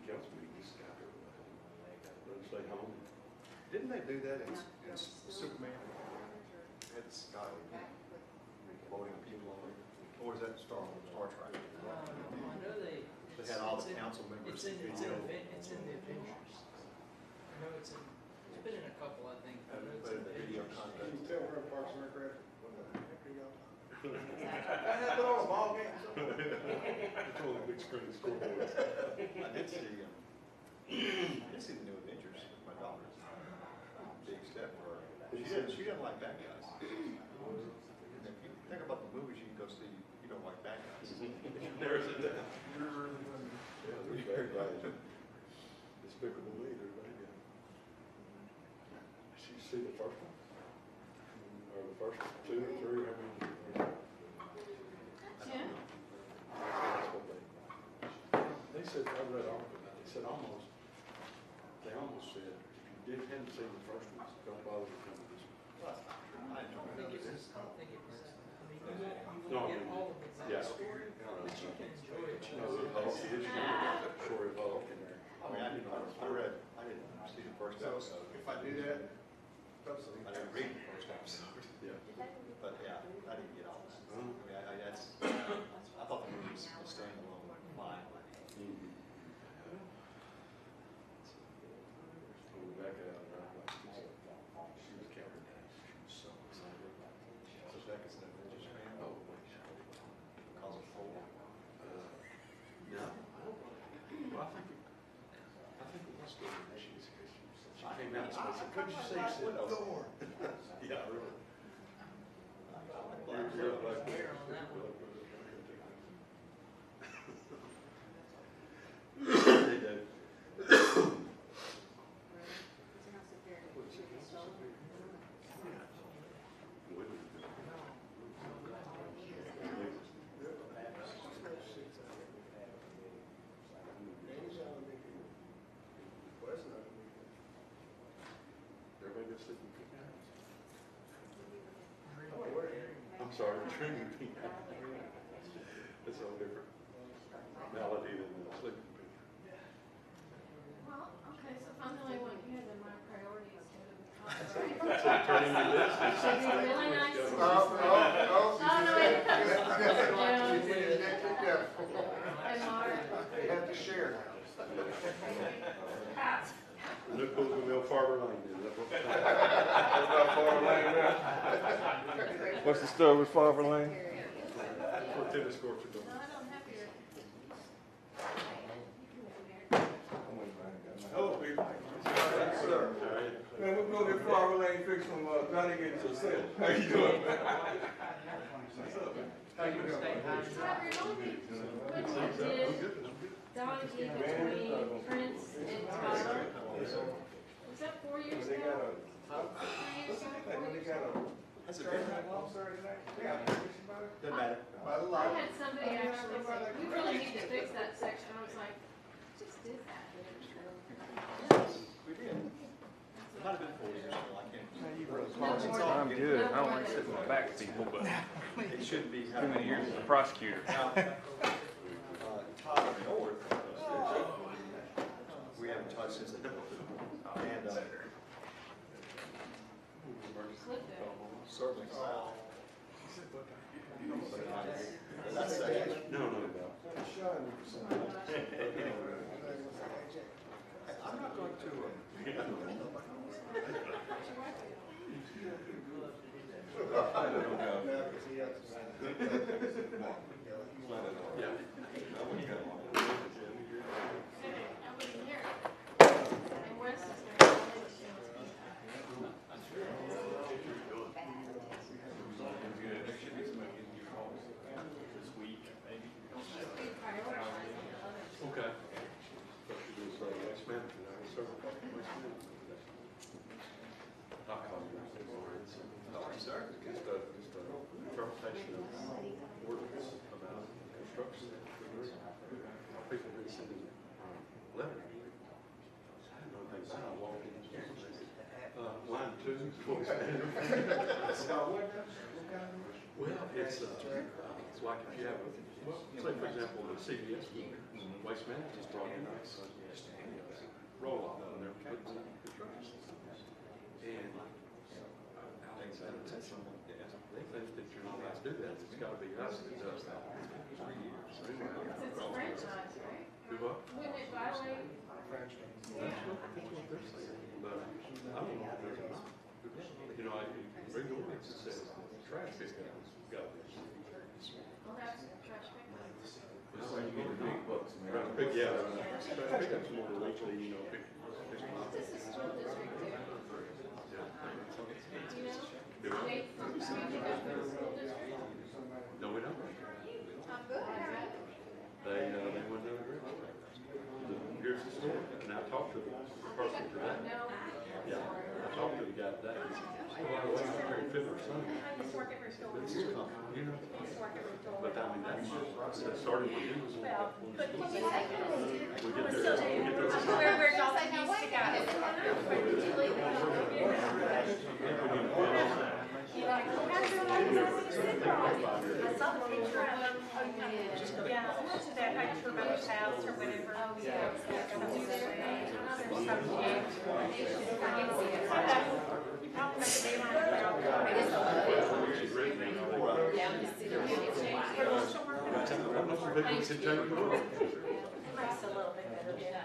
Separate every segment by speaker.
Speaker 1: council meetings, got her, let her stay home.
Speaker 2: Didn't they do that in Superman? It's got voting people on it. Or is that Star Trek?
Speaker 3: I know they
Speaker 2: had all the council members.
Speaker 3: It's in the Avengers. I know it's been in a couple, I think. I know it's in the
Speaker 2: Video
Speaker 3: Avengers.
Speaker 2: content.
Speaker 4: Can you tell we're in Parks and Recreation? What the heck are y'all talking about? I had been on a ball game.
Speaker 1: It's on the big screen scoreboard.
Speaker 2: I did see the new Avengers with my daughter. Big step for her. She didn't like bad guys. If you think about the movies you can go see, you don't like bad guys.
Speaker 1: There's a doubt. Yeah, there's bad guys. Despicable Me, there's bad guys. Did you see the first one? Or the first two or three, I mean.
Speaker 5: Yeah.
Speaker 1: That's what they said, I read an article about it, they said they almost said, if you hadn't seen the first one, don't bother to come to this one.
Speaker 3: I don't think it was. I mean, you
Speaker 1: No,
Speaker 3: won't get all of the
Speaker 1: yeah.
Speaker 3: backstory, but you can enjoy it.
Speaker 1: No, the history, story of Hulk in there.
Speaker 2: I mean, I didn't see the first
Speaker 4: So
Speaker 2: episode.
Speaker 4: if I do that,
Speaker 2: I didn't read the first episode.
Speaker 1: Yeah.
Speaker 2: But yeah, I didn't get all that. I
Speaker 1: Uh-huh.
Speaker 2: mean, I thought the movie was standalone fine.
Speaker 1: Rebecca, she was counting that. She was so excited.
Speaker 2: So Becca's an Avengers fan.
Speaker 1: Oh,
Speaker 2: Because of Thor.
Speaker 1: no. Well, I think it was good. She came out and said, couldn't you see? She said, oh.
Speaker 2: Thor.
Speaker 1: Yeah, really.
Speaker 2: Black
Speaker 3: Clear
Speaker 2: Widow.
Speaker 3: on that one.
Speaker 1: They do. Everybody go sleep in the house. I'm sorry, Trinity. It's a different melody than the sleeping picture.
Speaker 5: Well, okay, so if I'm the only one here, then my priority is going to be
Speaker 1: So turning your list.
Speaker 5: Should be really nice.
Speaker 4: Oh,
Speaker 5: Oh, no, wait. And Mark.
Speaker 4: You have to share now.
Speaker 1: Look who's the Mill Farber Lane is.
Speaker 6: What's the story with Farver Lane?
Speaker 1: What tennis courts are doing.
Speaker 5: No, I don't have your.
Speaker 6: Hello, people.
Speaker 4: Sir.
Speaker 6: Man, we're going to Farver Lane fix from Johnny getting to the sale. How you doing, man? What's up, man?
Speaker 4: How you doing?
Speaker 5: What did Donkey between Prince and Tyler? Was that 4 years
Speaker 6: They got
Speaker 5: ago?
Speaker 6: a,
Speaker 5: 3 years ago? 4
Speaker 6: they
Speaker 5: years
Speaker 6: got
Speaker 5: ago?
Speaker 6: a,
Speaker 2: Has it been that long? Doesn't matter.
Speaker 4: By the
Speaker 5: I
Speaker 4: light.
Speaker 5: had somebody actually say, we really need to fix that section. I was like, just did that.
Speaker 2: We did. It might have been 4 years ago, I can't.
Speaker 6: I'm good. I don't like sitting back to people, but
Speaker 2: It shouldn't be.
Speaker 6: too many years as a prosecutor.
Speaker 2: Now, Tyler North, we haven't touched since the, and,
Speaker 5: Clipped it.
Speaker 2: certainly. That's second.
Speaker 1: No, no, no.
Speaker 2: I'm not going to,
Speaker 1: Yeah.
Speaker 5: I wasn't here. And Wes is there.
Speaker 1: Okay. But she was waste management, I was serving waste management. I'll call you.
Speaker 2: sir.
Speaker 1: Just a interpretation of ordinance about construction. People have been sending letters. I didn't know anything about it. I walked in. Line 2, voice management. Well, it's like if you have a, say for example, the CVS, Waste Management just brought in a roll-off, and they're putting some construction. And Alex had a tension. They think that you're not allowed to do that. It's gotta be us that does that. So anyway,
Speaker 5: It's a franchise, right?
Speaker 1: do what?
Speaker 5: Wouldn't it violate?
Speaker 1: That's what they're saying, but I don't know if there's a not. You know, I read the ordinance that says trash pickup is got to be.
Speaker 5: We'll have some trash pickup.
Speaker 6: That's why you get the big bucks, man.
Speaker 1: Trash pick, yeah, trash pickup's more than weekly, you know, pick them up.
Speaker 5: This is school district too.
Speaker 1: Yeah.
Speaker 5: Do you know?
Speaker 1: Do what?
Speaker 5: They, we pick up in the school district.
Speaker 1: No, we don't.
Speaker 5: I'm good.
Speaker 1: They went down the river. Here's the story, and I talked to the person today.
Speaker 5: No.
Speaker 1: Yeah, I talked to the guy today. He said, oh, by the way, I'm very fit or something.
Speaker 5: I used to work at Bristol.
Speaker 1: This is coming, you know.
Speaker 5: I used to work at Bristol.
Speaker 1: But I mean, that started when he was on.
Speaker 5: Well, but
Speaker 1: We get there,
Speaker 5: where y'all used to go. Did you leave it?
Speaker 7: I saw the picture of them. Yeah, that picture of his house or whatever.
Speaker 5: Oh, yeah.
Speaker 1: she's ready now. Picnics in town.
Speaker 7: Looks a little bit better, yeah.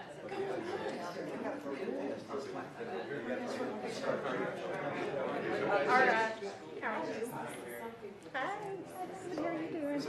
Speaker 7: All right. How are you? Hi. How are you doing?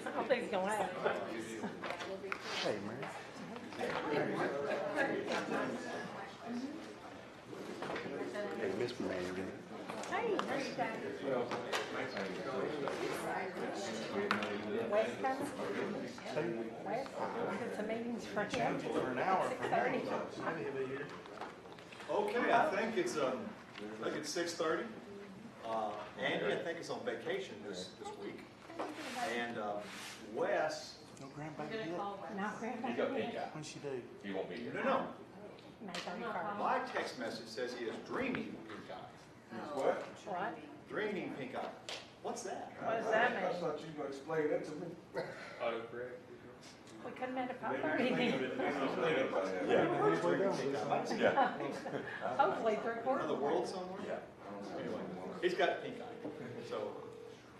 Speaker 7: I don't think it's gonna happen.
Speaker 8: Hey, man. Hey, Miss Manager.
Speaker 7: Hey, there you go. West Coast? West Coast. It's a meeting's for him.
Speaker 8: For an hour.
Speaker 7: 6:30.
Speaker 2: Okay, I think it's 6:30. Andy, I think is on vacation this week. And Wes,
Speaker 8: No grandpa
Speaker 5: I'm gonna
Speaker 8: yet?
Speaker 5: call Wes.
Speaker 7: No, grandpa.
Speaker 8: When'd she do?
Speaker 9: He won't be here.
Speaker 2: no.
Speaker 7: May 31st.
Speaker 2: My text message says he is dreaming pink eye.
Speaker 6: What?
Speaker 7: What?
Speaker 2: Dreaming pink eye. What's that?
Speaker 7: What does that mean?
Speaker 6: I thought you were gonna explain that to me.
Speaker 1: Autocorrect.
Speaker 7: We couldn't have a 5:30 meeting.
Speaker 2: Dreaming pink eye.
Speaker 7: Hopefully 3/4.
Speaker 2: Another world somewhere?
Speaker 9: Yeah.
Speaker 2: Anyway, he's got pink eye, so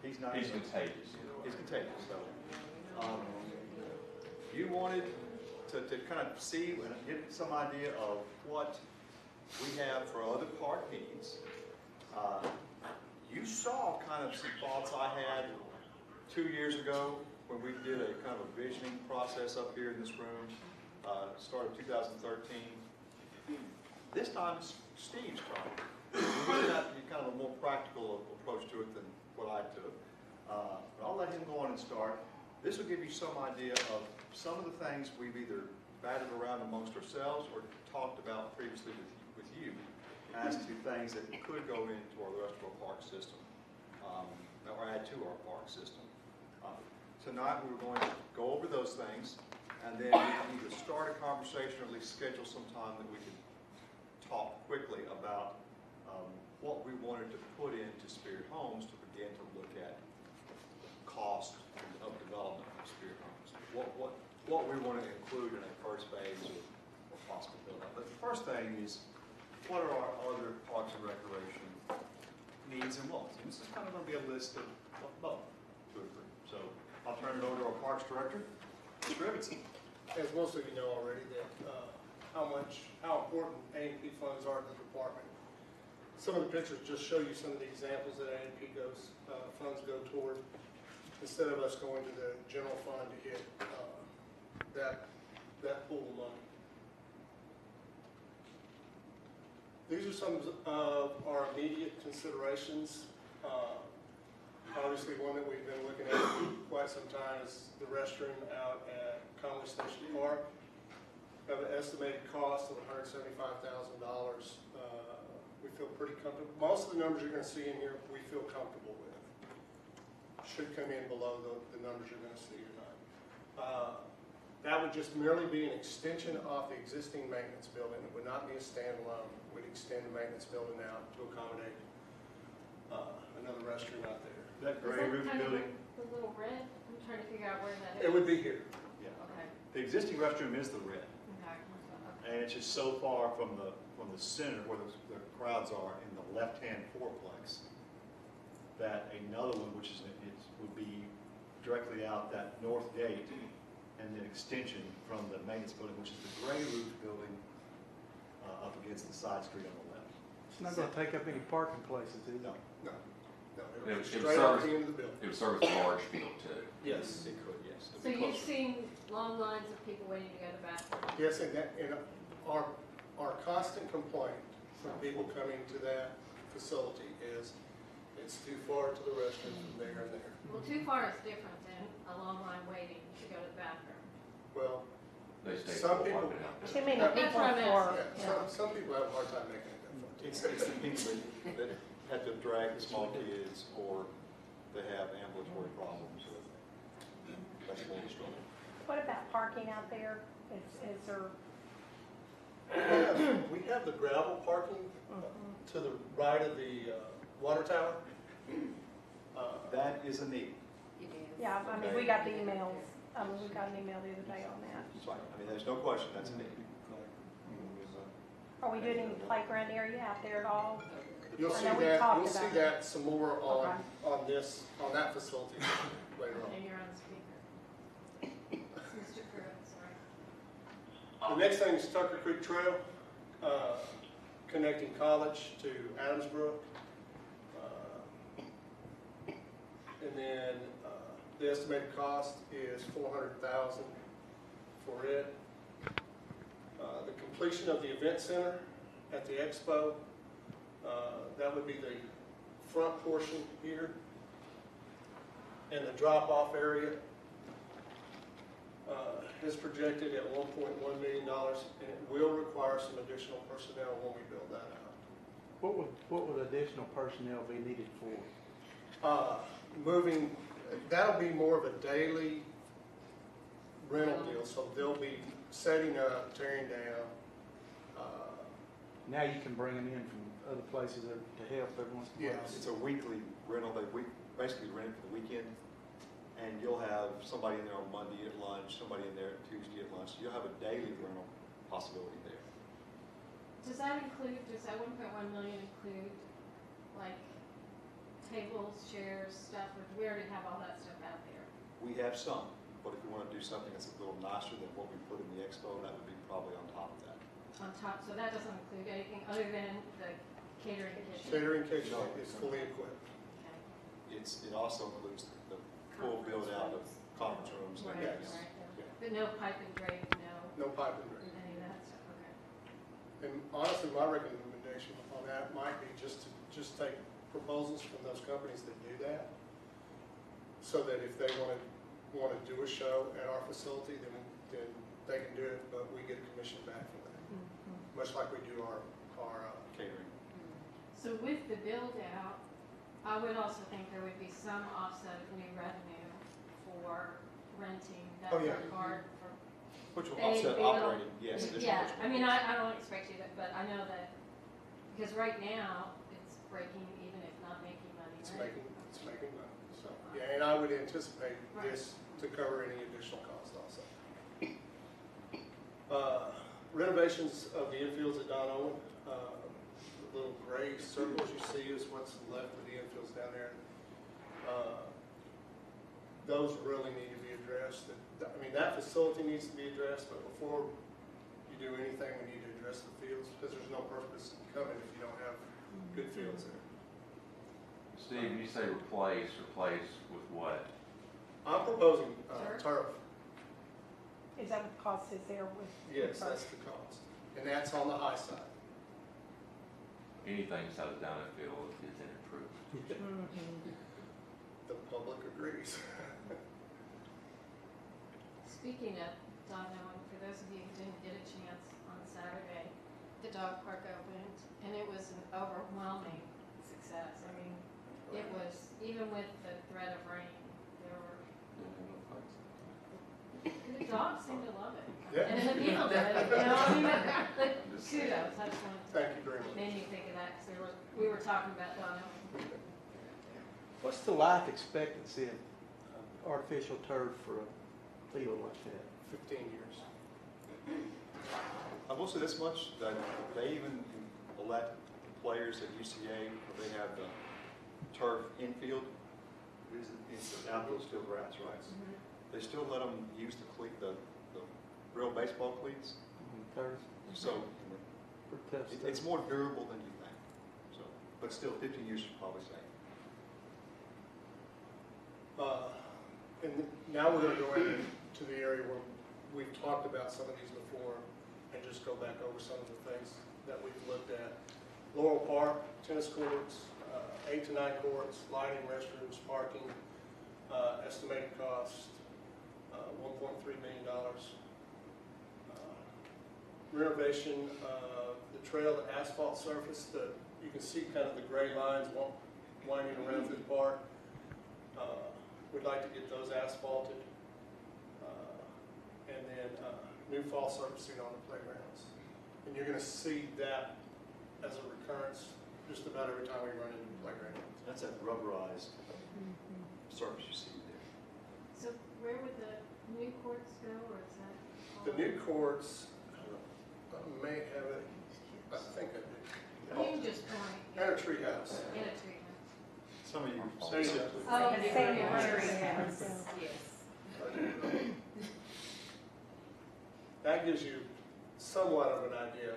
Speaker 2: he's not.
Speaker 9: He's contagious.
Speaker 2: He's contagious, so. You wanted to kind of see and get some idea of what we have for other park needs. You saw kind of some thoughts I had 2 years ago when we did a kind of a visioning process up here in this room, started 2013. This time it's Steve's turn. He's got kind of a more practical approach to it than what I took. But I'll let him go on and start. This will give you some idea of some of the things we've either batted around amongst ourselves or talked about previously with you as to things that could go into our rest of our park system, or add to our park system. Tonight we're going to go over those things, and then we can either start a conversation or at least schedule some time that we can talk quickly about what we wanted to put into Spirit Homes to begin to look at cost of development of Spirit Homes. What we want to include in a first phase or possible build-up. But the first thing is, what are our other parks and recreation needs and wants? And this is kind of going to be a list of both, 2 or 3. So I'll turn it over to our parks director, discrepancy.
Speaker 4: As most of you know already, that how important A&P funds are to the department. Some of the pictures just show you some of the examples that A&P funds go toward, instead of us going to the general fund to hit that pool of money. These are some of our immediate considerations. Obviously, one that we've been looking at for quite some time is the restroom out at Conway Station Park. We have an estimated cost of $175,000. We feel pretty comfortable. Most of the numbers you're going to see in here, we feel comfortable with. Should come in below the numbers you're going to see tonight. That would just merely be an extension of the existing maintenance building. It would not be a standalone. We'd extend the maintenance building out to accommodate another restroom out there.
Speaker 2: That
Speaker 5: Is
Speaker 2: gray
Speaker 5: that
Speaker 2: roof
Speaker 5: kind of
Speaker 2: building,
Speaker 5: the little red? I'm trying to figure out where that is.
Speaker 4: It would be here.
Speaker 2: yeah.
Speaker 5: Okay,
Speaker 2: The existing restroom is the red,
Speaker 5: okay.
Speaker 2: and it's just so far from the center where the crowds are in the left-hand fourplex that another one, which is would be directly out that north gate, and then extension from the maintenance building, which is the gray roof building up against the side street on the left.
Speaker 8: It's not gonna take up any parking places, is it?
Speaker 2: No,
Speaker 4: No, it
Speaker 1: It
Speaker 4: would
Speaker 1: would
Speaker 4: be straight out
Speaker 1: service-
Speaker 4: the end of the building.
Speaker 1: It would serve as a large field too.
Speaker 4: Yes.
Speaker 2: it could, yes. It'd
Speaker 5: So
Speaker 2: be
Speaker 5: you've
Speaker 2: closer.
Speaker 5: seen long lines of people waiting to go to the bathroom?
Speaker 4: Yes, and our constant complaint from people coming to that facility is it's too far to the restroom from there and there.
Speaker 5: Well, too far is different than a long line waiting to go to the bathroom.
Speaker 4: Well,
Speaker 1: They stay
Speaker 4: Some
Speaker 1: full
Speaker 4: people-
Speaker 1: parking out there.
Speaker 9: Too many
Speaker 4: That's
Speaker 9: people
Speaker 5: what I'm
Speaker 9: for,
Speaker 5: asking.
Speaker 4: yeah, some people have a hard time making it that far.
Speaker 2: It's the people that have to drag the small kids, or they have ambulatory problems, or that's more the struggle.
Speaker 9: what about parking out there? Is there,
Speaker 4: We have the gravel parking to the right of the water tower.
Speaker 2: That is a need.
Speaker 9: yeah, I mean, we got the emails, we got an email the other day on that.
Speaker 2: Right. I mean, there's no question that's a need.
Speaker 9: Are we doing any playground area out there at all?
Speaker 4: You'll
Speaker 9: I
Speaker 4: see
Speaker 9: know we
Speaker 4: that,
Speaker 9: talked
Speaker 4: you'll see
Speaker 9: about
Speaker 4: that some more
Speaker 9: Okay.
Speaker 4: on that facility later on.
Speaker 5: And you're on speaker. Mr. Pruitt, sorry.
Speaker 4: The next thing is Tucker Creek Trail, connecting College to Adamsbrook. And then the estimated cost is $400,000 for it. The completion of the event center at the expo, that would be the front portion here. And the drop-off area is projected at $1.1 million, and it will require some additional personnel when we build that out.
Speaker 8: What would additional personnel be needed for?
Speaker 4: Moving, that'll be more of a daily rental deal, so they'll be setting up, tearing down.
Speaker 8: Now you can bring them in from other places to help every once in a while.
Speaker 4: Yes.
Speaker 2: It's a weekly rental, basically rent it for the weekend, and you'll have somebody in there on Monday at lunch, somebody in there Tuesday at lunch. You'll have a daily rental possibility there.
Speaker 5: Does that 1.1 million include like tables, chairs, stuff? Or do we already have all that stuff out there?
Speaker 2: We have some, but if we want to do something that's a little nicer than what we put in the expo, that would be probably on top of that.
Speaker 5: On top, so that doesn't include anything other than the catering kitchen?
Speaker 4: Catering kitchen is fully equipped.
Speaker 5: Okay.
Speaker 2: It also includes the full build out of conference rooms and
Speaker 5: Right,
Speaker 2: everything else.
Speaker 5: right. But no pipe and drape,
Speaker 4: No pipe and drain.
Speaker 5: any of that stuff, okay.
Speaker 4: And honestly, my recommendation on that might be just to take proposals from those companies that do that, so that if they want to do a show at our facility, then they can do it, but we get a commission back for that, much like we do our
Speaker 2: Catering.
Speaker 5: So with the build out, I would also think there would be some offset of new revenue for renting that
Speaker 4: Oh, yeah.
Speaker 5: card for.
Speaker 2: Which will
Speaker 5: They-
Speaker 2: offset
Speaker 5: they will-
Speaker 2: operating, yes. additional
Speaker 5: Yeah,
Speaker 2: additional
Speaker 5: I mean,
Speaker 2: costs.
Speaker 5: I don't expect you to, but I know that, because right now, it's breaking even if not making money,
Speaker 4: It's
Speaker 5: right?
Speaker 4: making money, so, yeah, and I would anticipate this to cover any additional cost also. Renovations of the infields at Don Owen, the little gray circles you see is what's left of the infields down there. those really need to be addressed. I mean, that facility needs to be addressed, but before you do anything, we need to address the fields, because there's no purpose in coming if you don't have good fields there.
Speaker 10: Steve, when you say replace with what?
Speaker 4: I'm proposing
Speaker 5: Turf?
Speaker 4: turf.
Speaker 9: Is that what the cost is there with?
Speaker 4: Yes, that's the cost. And that's on the high side.
Speaker 10: Anything south of down that field is an improvement.
Speaker 9: Mhm.
Speaker 4: The public agrees.
Speaker 5: Speaking of dog knowing, for those of you who didn't get a chance on Saturday, the dog park opened, and it was an overwhelming success. I mean, it was, even with the threat of rain, there were, the dogs seemed to love it.
Speaker 4: Yeah.
Speaker 5: And the people did, you know, I mean, but kudos, I just wanted to,
Speaker 4: Thank you very much.
Speaker 5: made me think of that, because we were talking about dog knowing.
Speaker 8: What's the life expectancy of artificial turf for a field like that?
Speaker 4: 15 years.
Speaker 2: I will say this much, that they even let the players at UCA, where they have the turf infield, it's outfield still grass, right? They still let them use the real baseball cleats,
Speaker 8: Turf
Speaker 2: so
Speaker 8: for tough
Speaker 2: it's
Speaker 8: stuff.
Speaker 2: more durable than you think. So, but still, 15 years is probably safe.
Speaker 4: And now we're going to go into the area where we've talked about some of these before and just go back over some of the things that we've looked at. Laurel Park, tennis courts, 8 to 9 courts, lighting, restrooms, parking, estimated cost, $1.3 million. Renovation of the trail, the asphalt surface, you can see kind of the gray lines winding around through the park. We'd like to get those asphalted. And then new fall surfacing on the playgrounds. And you're going to see that as a recurrence just about every time we run into the playground.
Speaker 2: That's that rubberized surface you see there.
Speaker 5: So where would the new courts go, or is that? all-
Speaker 4: The new courts, I may have it, I think I did.
Speaker 5: You can just point.
Speaker 4: And a tree house.
Speaker 5: In a tree house.
Speaker 2: Some of you
Speaker 4: There you go.
Speaker 2: specifically.
Speaker 5: Oh,
Speaker 9: Same
Speaker 5: yeah.
Speaker 9: area.
Speaker 5: Yes.
Speaker 4: That gives you somewhat of an idea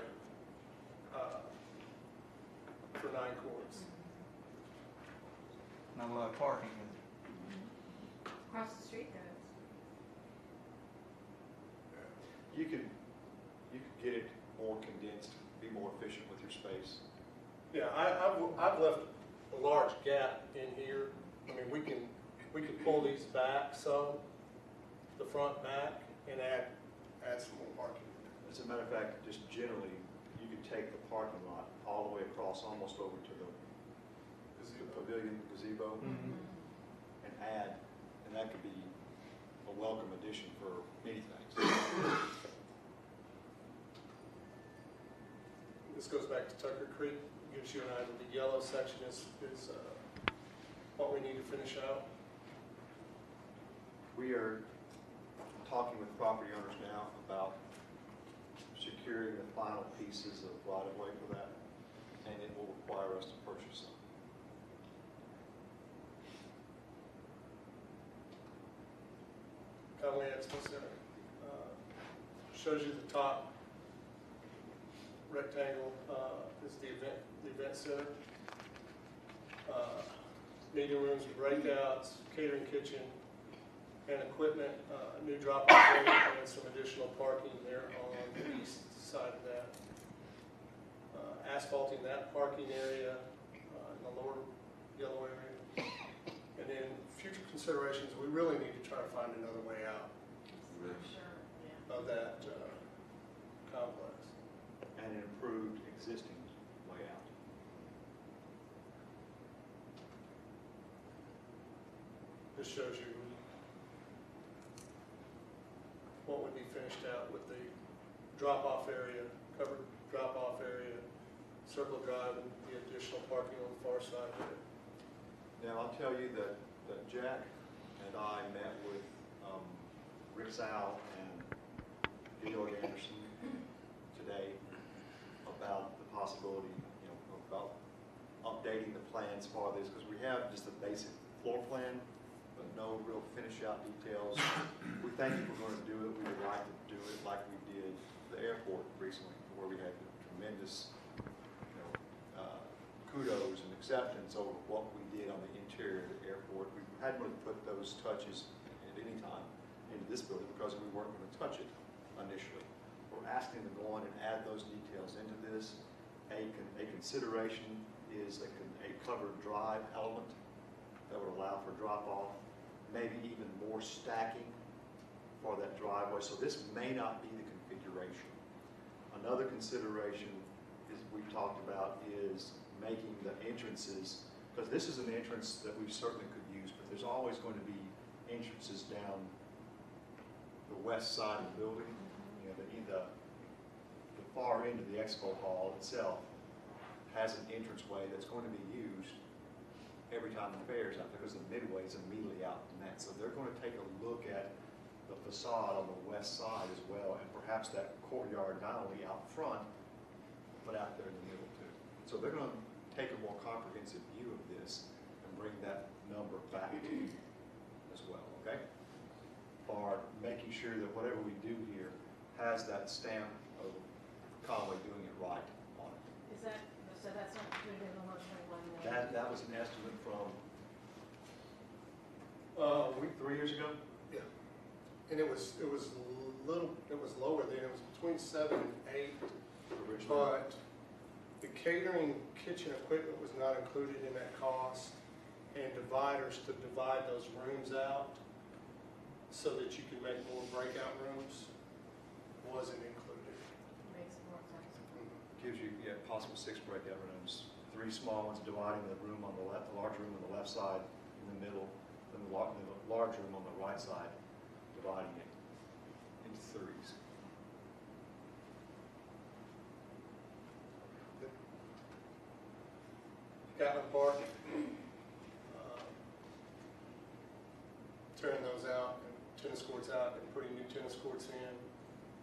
Speaker 4: for 9 courts.
Speaker 8: Not a lot of parking, is there?
Speaker 5: Across the street there is.
Speaker 2: You could get it more condensed, be more efficient with your space.
Speaker 4: Yeah, I've left a large gap in here. I mean, we can pull these back some, the front back, and add some more parking.
Speaker 2: As a matter of fact, just generally, you could take the parking lot all the way across, almost over to the pavilion gazebo, and add, and that could be a welcome addition for many things.
Speaker 4: This goes back to Tucker Creek, gives you an idea. The yellow section is what we need to finish out.
Speaker 2: We are talking with property owners now about securing the final pieces of right-of-way for that, and it will require us to purchase them.
Speaker 4: Conway Expo Center. Shows you the top rectangle is the event center. Meeting rooms and breakouts, catering kitchen, and equipment, new drop-off area, and some additional parking there on the east side of that. Asphalting that parking area in the lower yellow area. And then future considerations, we really need to try to find another way out of that complex.
Speaker 2: And an improved existing layout.
Speaker 4: This shows you what would be finished out with the drop-off area, covered drop-off area, circle drive, and the additional parking on the far side of it.
Speaker 2: Now, I'll tell you that Jack and I met with Rick Sal and Georg Anderson today about the possibility, about updating the plans for this, because we have just a basic floor plan, but no real finish out details. We think if we're gonna do it, we would like to do it like we did the airport recently, where we had tremendous, kudos and acceptance over what we did on the interior of the airport. We hadn't really put those touches at any time into this building because we weren't gonna touch it initially. We're asking them to go on and add those details into this. A consideration is a covered drive element that would allow for drop-off, maybe even more stacking for that driveway. So this may not be the configuration. Another consideration is we've talked about is making the entrances, because this is an entrance that we certainly could use, but there's always going to be entrances down the west side of the building. The far end of the expo hall itself has an entranceway that's going to be used every time the fair is out, because the midway is immediately out from that. So they're going to take a look at the facade on the west side as well, and perhaps that courtyard not only out front, but out there in the middle too. So they're going to take a more comprehensive view of this and bring that number back to you as well, okay? For making sure that whatever we do here has that stamp of Conway doing it right on it.
Speaker 5: Is that, so that's not included in the 121 million?
Speaker 2: That was an estimate from 3 years ago.
Speaker 4: Yeah, and it was lower then, it was between 7 and 8,
Speaker 2: Originally.
Speaker 4: but the catering kitchen equipment was not included in that cost, and dividers to divide those rooms out so that you can make more breakout rooms wasn't included.
Speaker 5: Makes more sense.
Speaker 2: Gives you, possible 6 breakout rooms. 3 small ones dividing the room on the left, the large room on the left side in the middle, and the large room on the right side, dividing it into 3s.
Speaker 4: Gatlin Park, tearing those out, and tennis courts out, and putting new tennis courts in,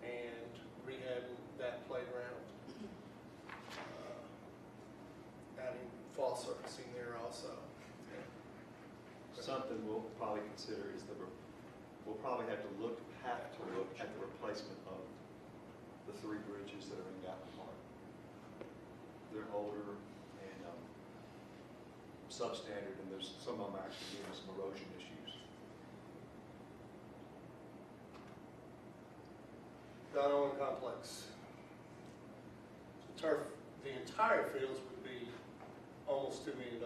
Speaker 4: and rehabbing that playground. Adding fall surfacing there also.
Speaker 2: Something we'll probably consider is we'll probably have to look at the replacement of the 3 bridges that are in Gatlin Park. They're older and substandard, and there's some of them actually giving some erosion issues.
Speaker 4: Don Owen Complex. Turf, the entire fields would be almost $2 million.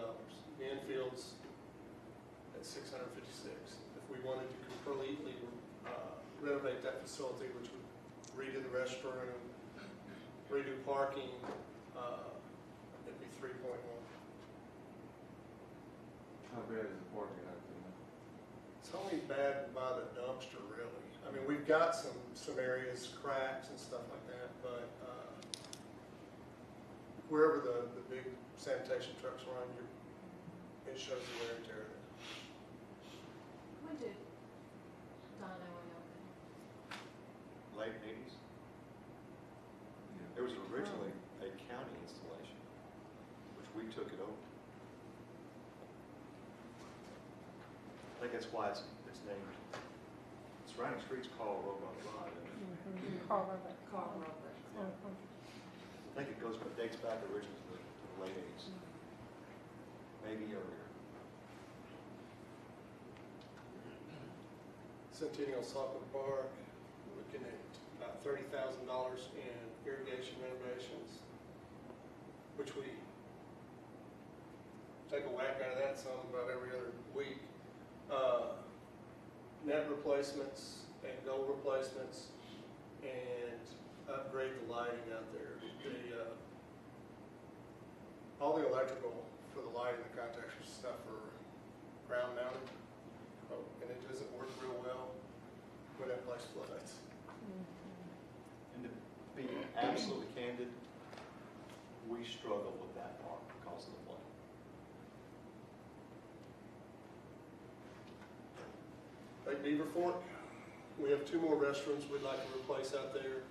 Speaker 4: The infield's at $656. If we wanted to completely renovate that facility, which would redo the restroom, redo parking, it'd be 3.1.
Speaker 6: How bad is the parking out there?
Speaker 4: It's only bad by the dumpster, really. I mean, we've got some areas, cracks and stuff like that, but wherever the big sanitation trucks run, it shows the wear and tear.
Speaker 5: When did Don Owen open?
Speaker 2: Late 80s. It was originally a county installation, which we took it over. I think that's why it's named. Surrounding streets called Roebuck Drive.
Speaker 9: Carl Robert.
Speaker 5: Carl Robert.
Speaker 2: I think it dates back originally to the late 80s, maybe earlier.
Speaker 4: Centennial Soccer Park, looking at about $30,000 in irrigation renovations, which we take a whack out of that some about every other week. Net replacements and goal replacements, and upgrade the lighting out there. All the electrical for the lighting, the contactors and stuff are ground mounted, and it doesn't work real well when that place floods.
Speaker 2: And to be absolutely candid, we struggle with that part because of the flooding.
Speaker 4: Lake Beaver Fork, we have 2 more restrooms we'd like to replace out there.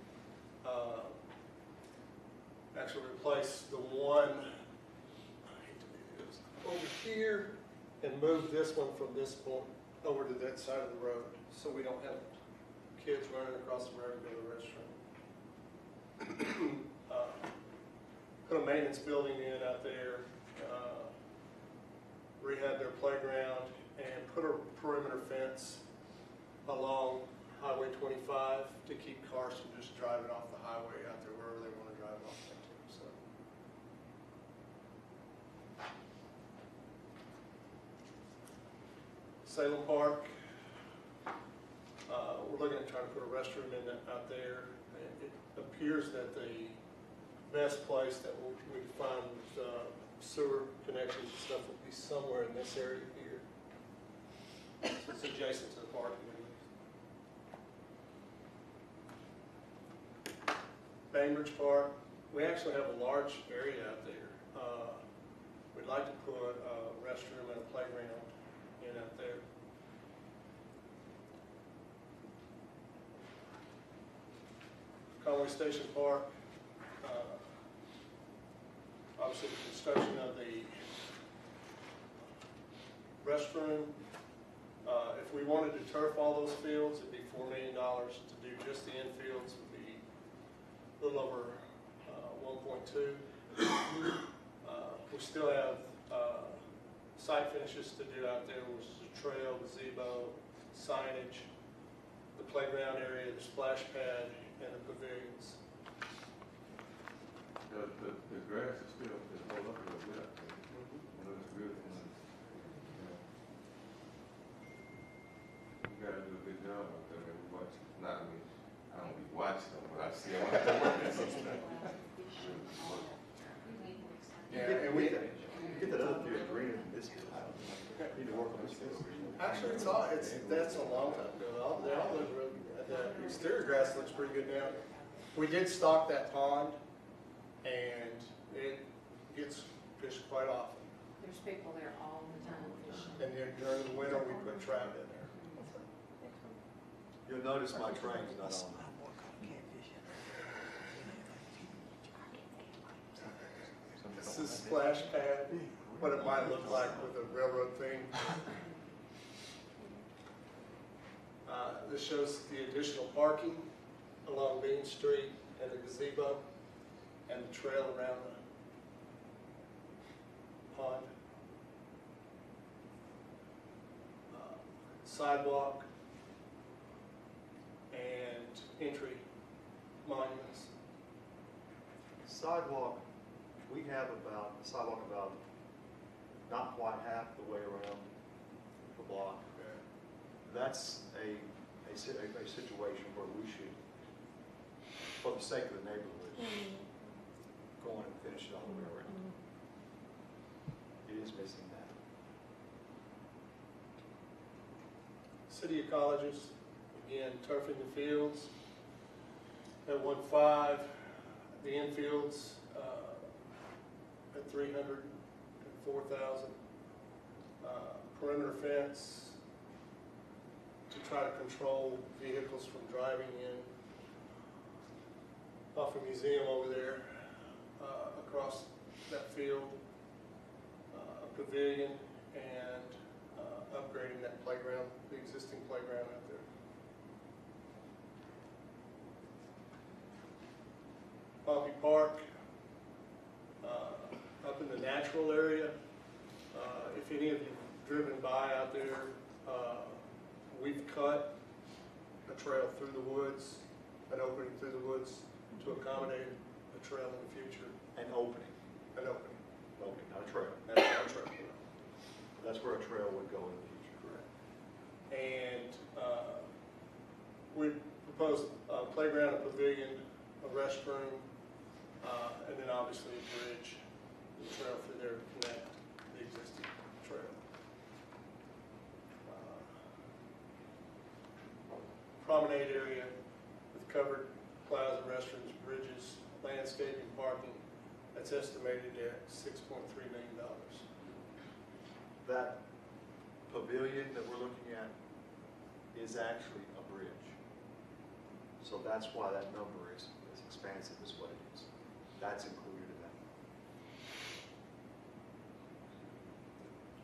Speaker 4: Actually replace the one, I hate to do this, over here, and move this one from this point over to that side of the road, so we don't have kids running across the road to go to the restroom. Put a maintenance building in out there, rehab their playground, and put a perimeter fence along Highway 25 to keep cars from just driving off the highway out there wherever they want to drive off into. So. Salem Park, we're looking at trying to put a restroom in out there. It appears that the best place that we find sewer connections and stuff will be somewhere in this area here. It's adjacent to the park. Bainbridge Park, we actually have a large area out there. We'd like to put a restroom and a playground in out there. Conway Station Park, obviously the construction of the restroom. If we wanted to turf all those fields, it'd be $4 million. To do just the infields would be a little over 1.2. We still have site finishes to do out there, which is a trail, gazebo, signage, the playground area, the splash pad, and the pavilions.
Speaker 6: The grass is still, it's all up a little bit. It looks good. You gotta do a good job out there, man. We watch, not me, I don't be watching them, but I see them out there working sometimes.
Speaker 2: Yeah, and we get that other field greener than this field. Need to work on this field.
Speaker 4: Actually, that's a long time ago. They all look really good. The exterior grass looks pretty good now. We did stock that pond, and it gets fished quite often.
Speaker 5: There's people there all the time fishing.
Speaker 4: And then during the winter, we put trout in there.
Speaker 2: You'll notice my train's not on.
Speaker 4: This is splash pad, what it might look like with a railroad thing. This shows the additional parking along Bean Street and the gazebo and the trail around the pond. Sidewalk and entry monuments.
Speaker 2: Sidewalk, we have sidewalk about not quite half the way around the block. That's a situation where we should, for the sake of the neighborhood, go on and finish it all the way around. It is missing that.
Speaker 4: City of Colleges, again, turfing the fields. At 1.5, the infields at 304,000. Perimeter fence to try to control vehicles from driving in. Off a museum over there, across that field, a pavilion, and upgrading that playground, the existing playground out there. Pompey Park, up in the natural area. If any of you have driven by out there, we've cut a trail through the woods, an opening through the woods to accommodate a trail in the future.
Speaker 2: An opening.
Speaker 4: An opening.
Speaker 2: Opening, not a trail.
Speaker 4: That's our trail.
Speaker 2: That's where a trail would go in the future.
Speaker 4: Correct. And we proposed a playground, a pavilion, a restroom, and then obviously a bridge, the trail through there to connect the existing trail. Promenade area with covered plaza, restrooms, bridges, landscaping, parking. That's estimated at $6.3 million.
Speaker 2: That pavilion that we're looking at is actually a bridge. So that's why that number is as expansive as what it is. That's included in that.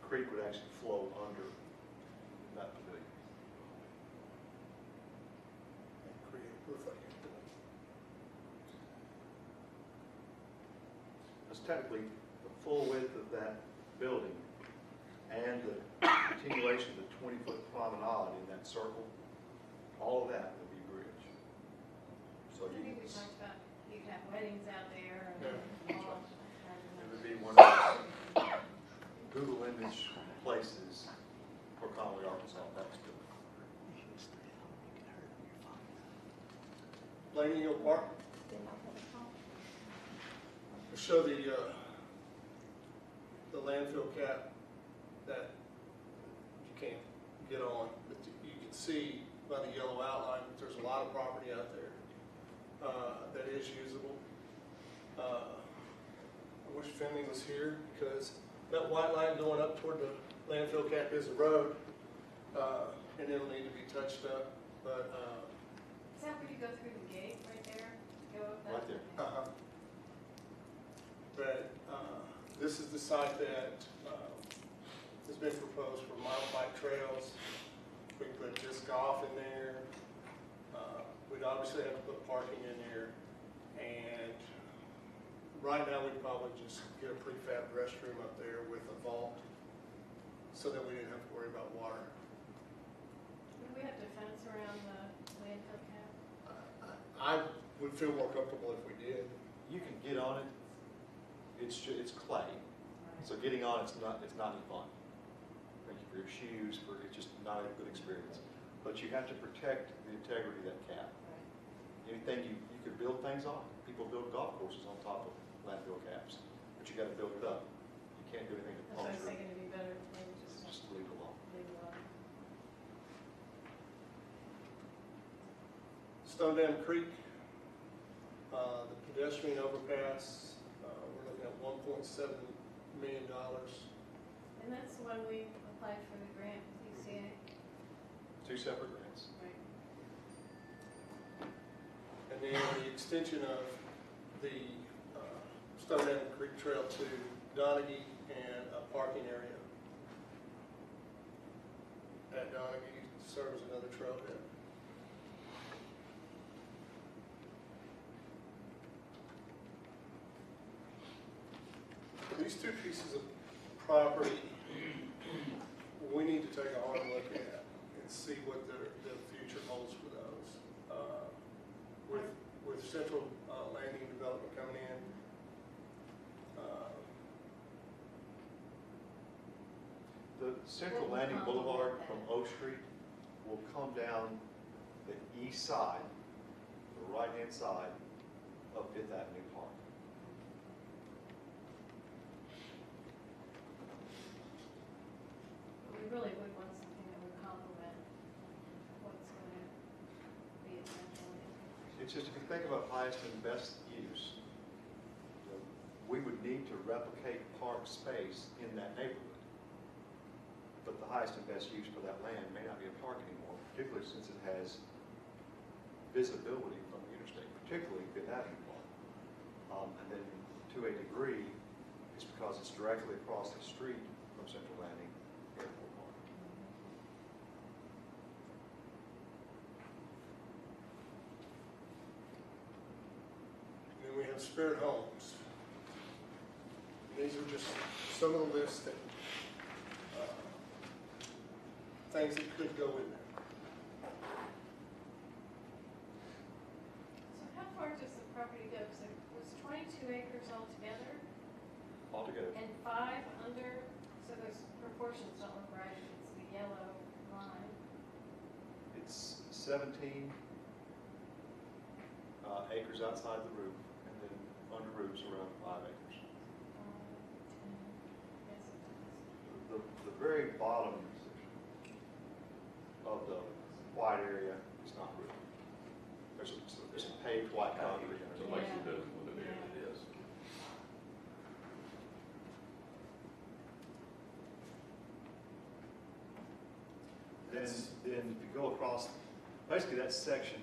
Speaker 2: The creek would actually flow under that pavilion. Because technically, the full width of that building and the continuation of the 20-foot promenade in that circle, all of that would be bridge. So
Speaker 5: I
Speaker 2: you
Speaker 5: think we
Speaker 2: could,
Speaker 5: talked about, you'd have weddings out there and
Speaker 4: Yeah.
Speaker 5: all.
Speaker 2: it would be one of those Google image places for Conway, Arkansas. That's good.
Speaker 4: Blaming Hill Park, to show the landfill cap that you can't get on, but you can see by the yellow outline that there's a lot of property out there that is usable. I wish Finley was here because that white line going up toward the landfill cap is a road, and it'll need to be touched up, but
Speaker 5: Is that where you go through the gate right there? Go up that?
Speaker 2: Right there.
Speaker 4: But this is the site that has been proposed for mountain bike trails. We can put disc golf in there. We'd obviously have to put parking in there. And right now, we'd probably just get a prefab restroom up there with a vault so that we didn't have to worry about water.
Speaker 5: Do we have to fence around the landfill cap?
Speaker 4: I would feel more comfortable if we did.
Speaker 2: You can get on it. It's clay, so getting on it's not any fun. Thank you for your shoes. It's just not a good experience. But you have to protect the integrity of that cap. Anything you could build things on. People build golf courses on top of landfill caps, but you got to build it up. You can't do anything to
Speaker 5: That's why I was
Speaker 2: puncture it.
Speaker 5: thinking it'd be better if maybe
Speaker 2: It's
Speaker 5: just
Speaker 2: just leave it alone.
Speaker 5: leave it alone.
Speaker 4: Stone Dam Creek, the pedestrian overpass, we're looking at $1.7 million.
Speaker 5: And that's the one we applied for the grant with UCA.
Speaker 2: 2 separate grants.
Speaker 5: Right.
Speaker 4: And then the extension of the Stone Dam Creek Trail to Donaghy and a parking area at Donaghy serves another trailhead. These two pieces of property, we need to take a hard look at and see what the future holds for those. With Central Landing Development coming in,
Speaker 2: The Central
Speaker 5: What will
Speaker 2: Landing
Speaker 5: come
Speaker 2: Boulevard
Speaker 5: with
Speaker 2: from
Speaker 5: that?
Speaker 2: O Street will come down the east side, the right-hand side of Fifth Avenue Park.
Speaker 5: But we really would want something that would complement what's going to be essentially.
Speaker 2: It's just, if you think about highest and best use, we would need to replicate park space in that neighborhood. But the highest and best use for that land may not be a park anymore, particularly since it has visibility from the interstate, particularly Fifth Avenue Park. And then to a degree, it's because it's directly across the street from Central Landing Airport Park.
Speaker 4: and then we have Spirit Homes. These are just some of the lists that things that could go in there.
Speaker 5: So how far does the property go? Because it was 22 acres altogether
Speaker 2: Altogether,
Speaker 5: and 5 under, so those proportions don't look right. It's the yellow line.
Speaker 2: it's 17 acres outside the roof, and then under roofs around 5 acres.
Speaker 5: 10. Yes, it does.
Speaker 2: The very bottom of the white area is not roof. There's a paved white concrete.
Speaker 1: So it makes it does what it is.
Speaker 2: Then if you go across, basically that section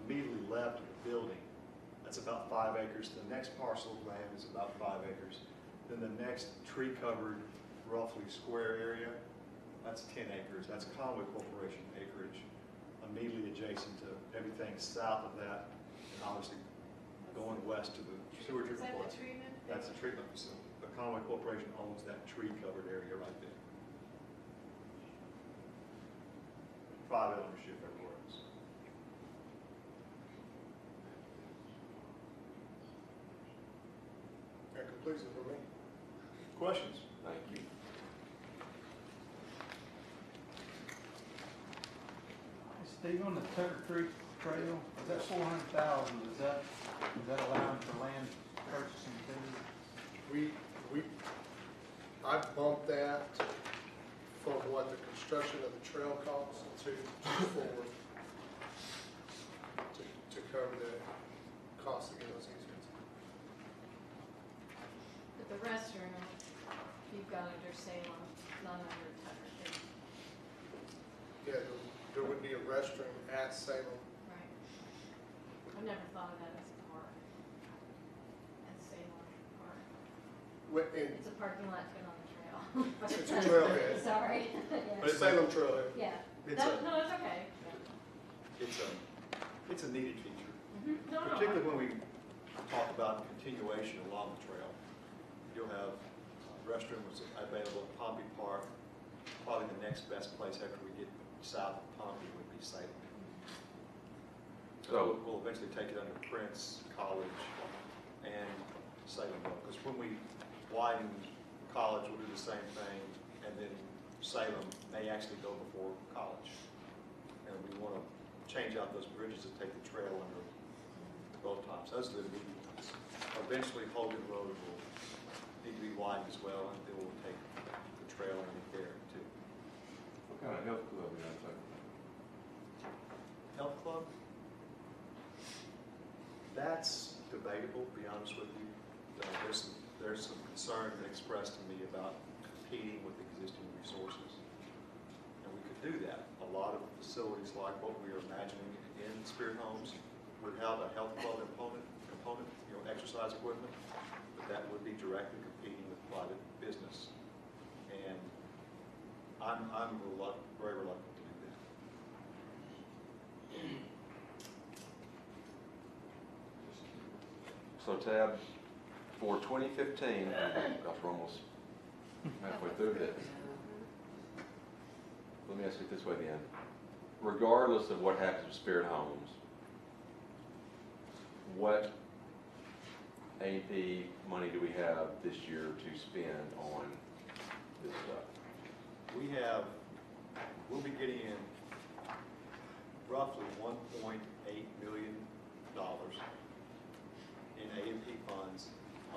Speaker 2: immediately left of the building, that's about 5 acres. The next parcel of land is about 5 acres. Then the next tree-covered, roughly square area, that's 10 acres. That's Conway Corporation acreage. Immediately adjacent to everything south of that, and obviously going west to the sewer
Speaker 5: Is
Speaker 2: treatment
Speaker 5: that the
Speaker 2: plant.
Speaker 5: treatment?
Speaker 2: That's the treatment facility. The Conway Corporation owns that tree-covered area right there. Private ownership everywhere else.
Speaker 4: That completes it for me.
Speaker 2: Questions?
Speaker 10: Thank you.
Speaker 8: Steve, on the Tucker Creek Trail, is that 400,000, is that allowing for land purchasing too?
Speaker 4: I bumped that from what the construction of the trail costs to forward to cover the cost of getting those easements.
Speaker 5: But the restroom, you've got under Salem, not under Tucker Creek.
Speaker 4: Yeah, there would be a restroom at Salem.
Speaker 5: Right. I never thought of that as a park. At Salem Park. It's a parking lot to get on the trail.
Speaker 4: It's a trailhead.
Speaker 5: Sorry.
Speaker 2: But
Speaker 4: It's Salem Trailhead.
Speaker 5: Yeah.
Speaker 2: It's
Speaker 5: No, it's okay.
Speaker 2: It's a needed feature.
Speaker 5: No, no.
Speaker 2: Particularly when we talk about continuation along the trail. You'll have restrooms available at Pompey Park. Probably the next best place after we get south of Pompey would be Salem. So we'll eventually take it under Prince, College, and Salem. Because when we widen College, we'll do the same thing, and then Salem may actually go before College. And we want to change out those bridges to take the trail under both times. Those are the immediate ones. Eventually, Hogan Road will need to be widened as well, and then we'll take the trail underneath there too.
Speaker 10: What kind of health club are you talking about?
Speaker 2: Health club? That's debatable, to be honest with you. There's some concern expressed to me about competing with existing resources. And we could do that. A lot of facilities like what we are imagining in Spirit Homes would have a health club component, exercise equipment, but that would be directly competing with private business. And I'm very reluctant to do that.
Speaker 10: So Tab, for 2015, gosh, we're almost halfway through this. Let me ask it this way then. Regardless of what happens with Spirit Homes, what A&P money do we have this year to spend on this stuff?
Speaker 2: We'll be getting in roughly $1.8 million in A&P funds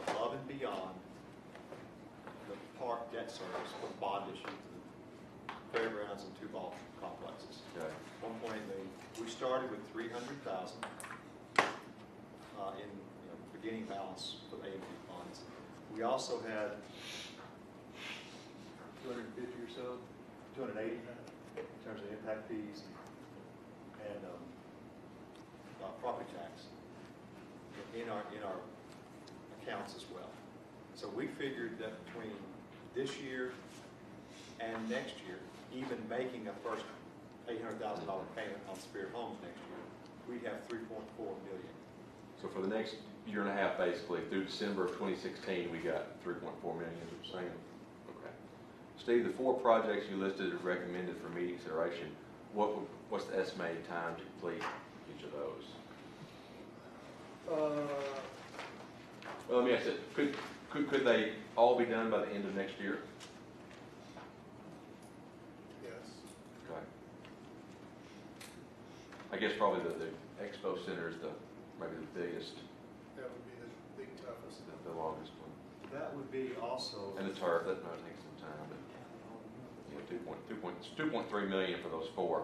Speaker 2: above and beyond the park debt service for bond issue to the fairgrounds and two ball complexes.
Speaker 10: Okay.
Speaker 2: 1.8 million. We started with 300,000 in beginning balance for A&P funds. We also had 250 or so, 280 in terms of impact fees and property tax in our accounts as well. So we figured that between this year and next year, even making a first $800,000 payment on Spirit Homes next year, we'd have 3.4 million.
Speaker 10: So for the next year and a half, basically, through December of 2016, we got 3.4 million, as we're saying. Okay. Steve, the 4 projects you listed as recommended for immediate consideration, what's the estimated time to complete each of those? Well, let me ask it. Could they all be done by the end of next year?
Speaker 4: Yes.
Speaker 10: Okay. I guess probably the expo center is maybe the biggest,
Speaker 4: That would be the toughest.
Speaker 10: the longest one.
Speaker 2: That would be also.
Speaker 10: And the turf, that might take some time, but, you know, 2.3 million for those 4.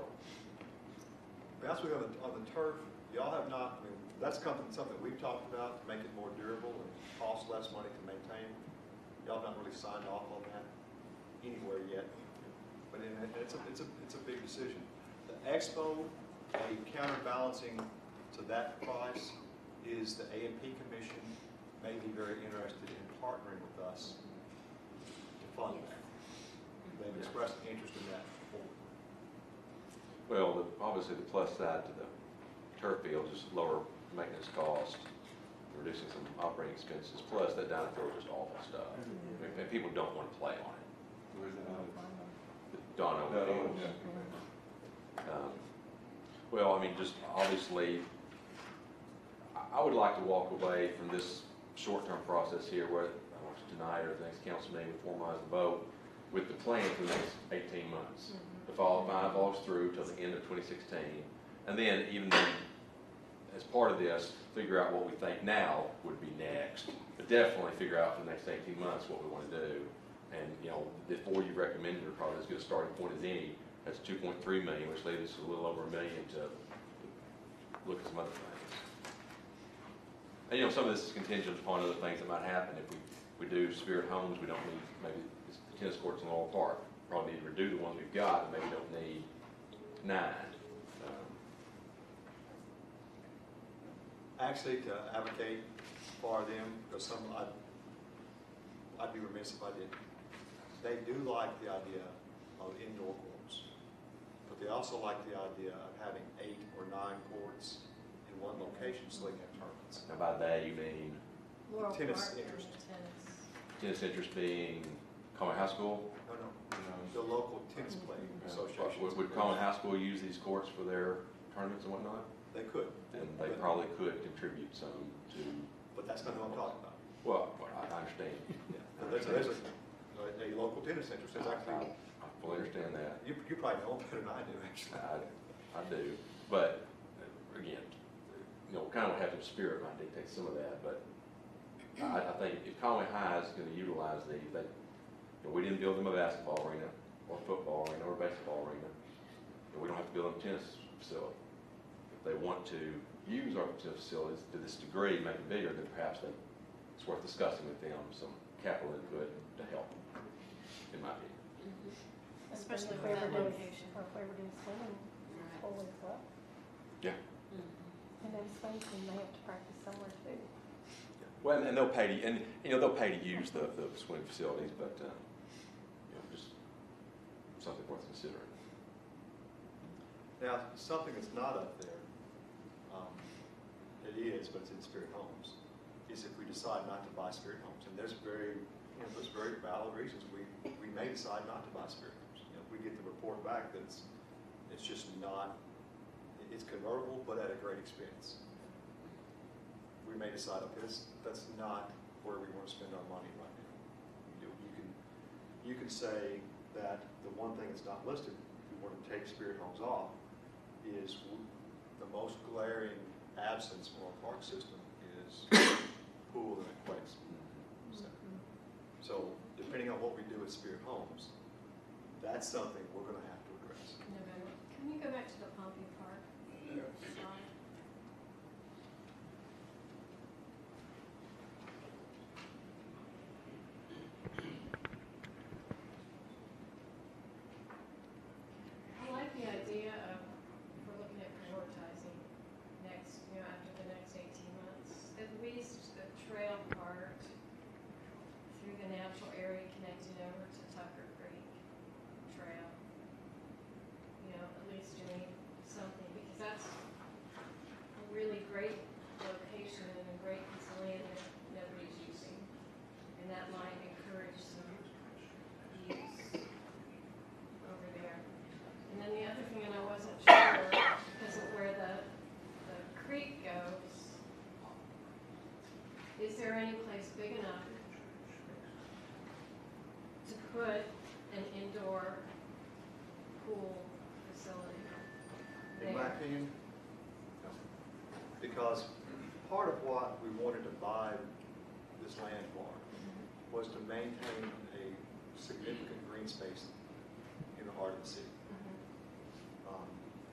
Speaker 2: That's what on the turf, y'all have not, I mean, that's something we've talked about to make it more durable and cost less money to maintain. Y'all have not really signed off on that anywhere yet, but it's a big decision. The expo, a counterbalancing to that price is the A&P Commission may be very interested in partnering with us to fund that. They've expressed interest in that before.
Speaker 10: Well, obviously the plus side to the turf field is lower maintenance cost, reduce reducing some operating expenses, plus that down field is just awful stuff. And people don't want to play on it.
Speaker 6: Where's it on?
Speaker 10: Dono
Speaker 6: Dono,
Speaker 10: fields.
Speaker 6: yeah.
Speaker 10: Well, I mean, just obviously, I would like to walk away from this short-term process here, where tonight or the next council meeting, we formalize the vote with the plan for the next 18 months. The fall follows through till the end of 2016, and then even then, as part of this, figure out what we think now would be next, but definitely figure out for the next 18 months what we want to do. And, you know, the four you recommended are probably as good a starting point as any. That's 2.3 million, which leaves us a little over $1 million to look at some other things. And, you know, some of this is contingent upon other things that might happen. If we do Spirit Homes, we don't need maybe the tennis courts in Laurel Park. Probably need to redo the ones we've got, and maybe don't need 9.
Speaker 2: Actually, to advocate for them, because I'd be remiss if I didn't. They do like the idea of indoor courts, but they also like the idea of having 8 or 9 courts in one location so they can have tournaments.
Speaker 10: Now by they, you mean
Speaker 5: Laurel
Speaker 2: Tennis
Speaker 5: Park and
Speaker 2: interest.
Speaker 5: tennis.
Speaker 10: tennis interest being Conway High School?
Speaker 2: No, the local tennis playing associations.
Speaker 10: Would Conway High School use these courts for their tournaments and whatnot?
Speaker 2: They could.
Speaker 10: Then they probably could contribute some to.
Speaker 2: But that's not what I'm talking about.
Speaker 10: Well, I understand.
Speaker 2: Yeah. There's a local tennis interest. It's actually,
Speaker 10: I fully understand that.
Speaker 2: you probably know better than I do, actually.
Speaker 10: I do, but again, you know, kind of have some spirit might dictate some of that. But I think if Conway High is going to utilize these, you know, we didn't build them a basketball arena or football arena or baseball arena. We don't have to build them a tennis facility. If they want to use our tennis facilities to this degree, make it bigger, then perhaps it's worth discussing with them some capital input to help, in my opinion.
Speaker 5: Especially
Speaker 9: If
Speaker 5: with that
Speaker 9: we ever do-
Speaker 5: location.
Speaker 9: Or if we ever do swimming, pull this up,
Speaker 10: Yeah.
Speaker 9: and then swings, and they have to practice somewhere too.
Speaker 10: Well, and they'll pay to, and you know, they'll pay to use the swimming facilities, but you know, just something worth considering.
Speaker 2: Now, something that's not up there, it is, but it's in Spirit Homes, is if we decide not to buy Spirit Homes, and there's very valid reasons we may decide not to buy Spirit Homes. You know, if we get the report back that it's just not, it's convertible, but at a great expense. We may decide, okay, that's not where we want to spend our money right now. You can say that the one thing that's not listed, if we want to take Spirit Homes off, is the most glaring absence from our park system is pool and aquatics center. So depending on what we do with Spirit Homes, that's something we're going to have to address.
Speaker 5: November. Can you go back to the Pompey Park slide? I like the idea of, if we're looking at prioritizing next, you know, after the next 18 months, at least the trail part through the natural area connecting over to Tucker Creek Trail. You know, at least doing something, because that's a really great location and a great piece of land that nobody's using. And that might encourage some use over there. And then the other thing, and I wasn't sure, because of where the creek goes, is there any place big enough to put an indoor pool facility
Speaker 2: In my
Speaker 5: there?
Speaker 2: opinion, no. Because part of what we wanted to buy this land for was to maintain a significant green space in the heart of the city.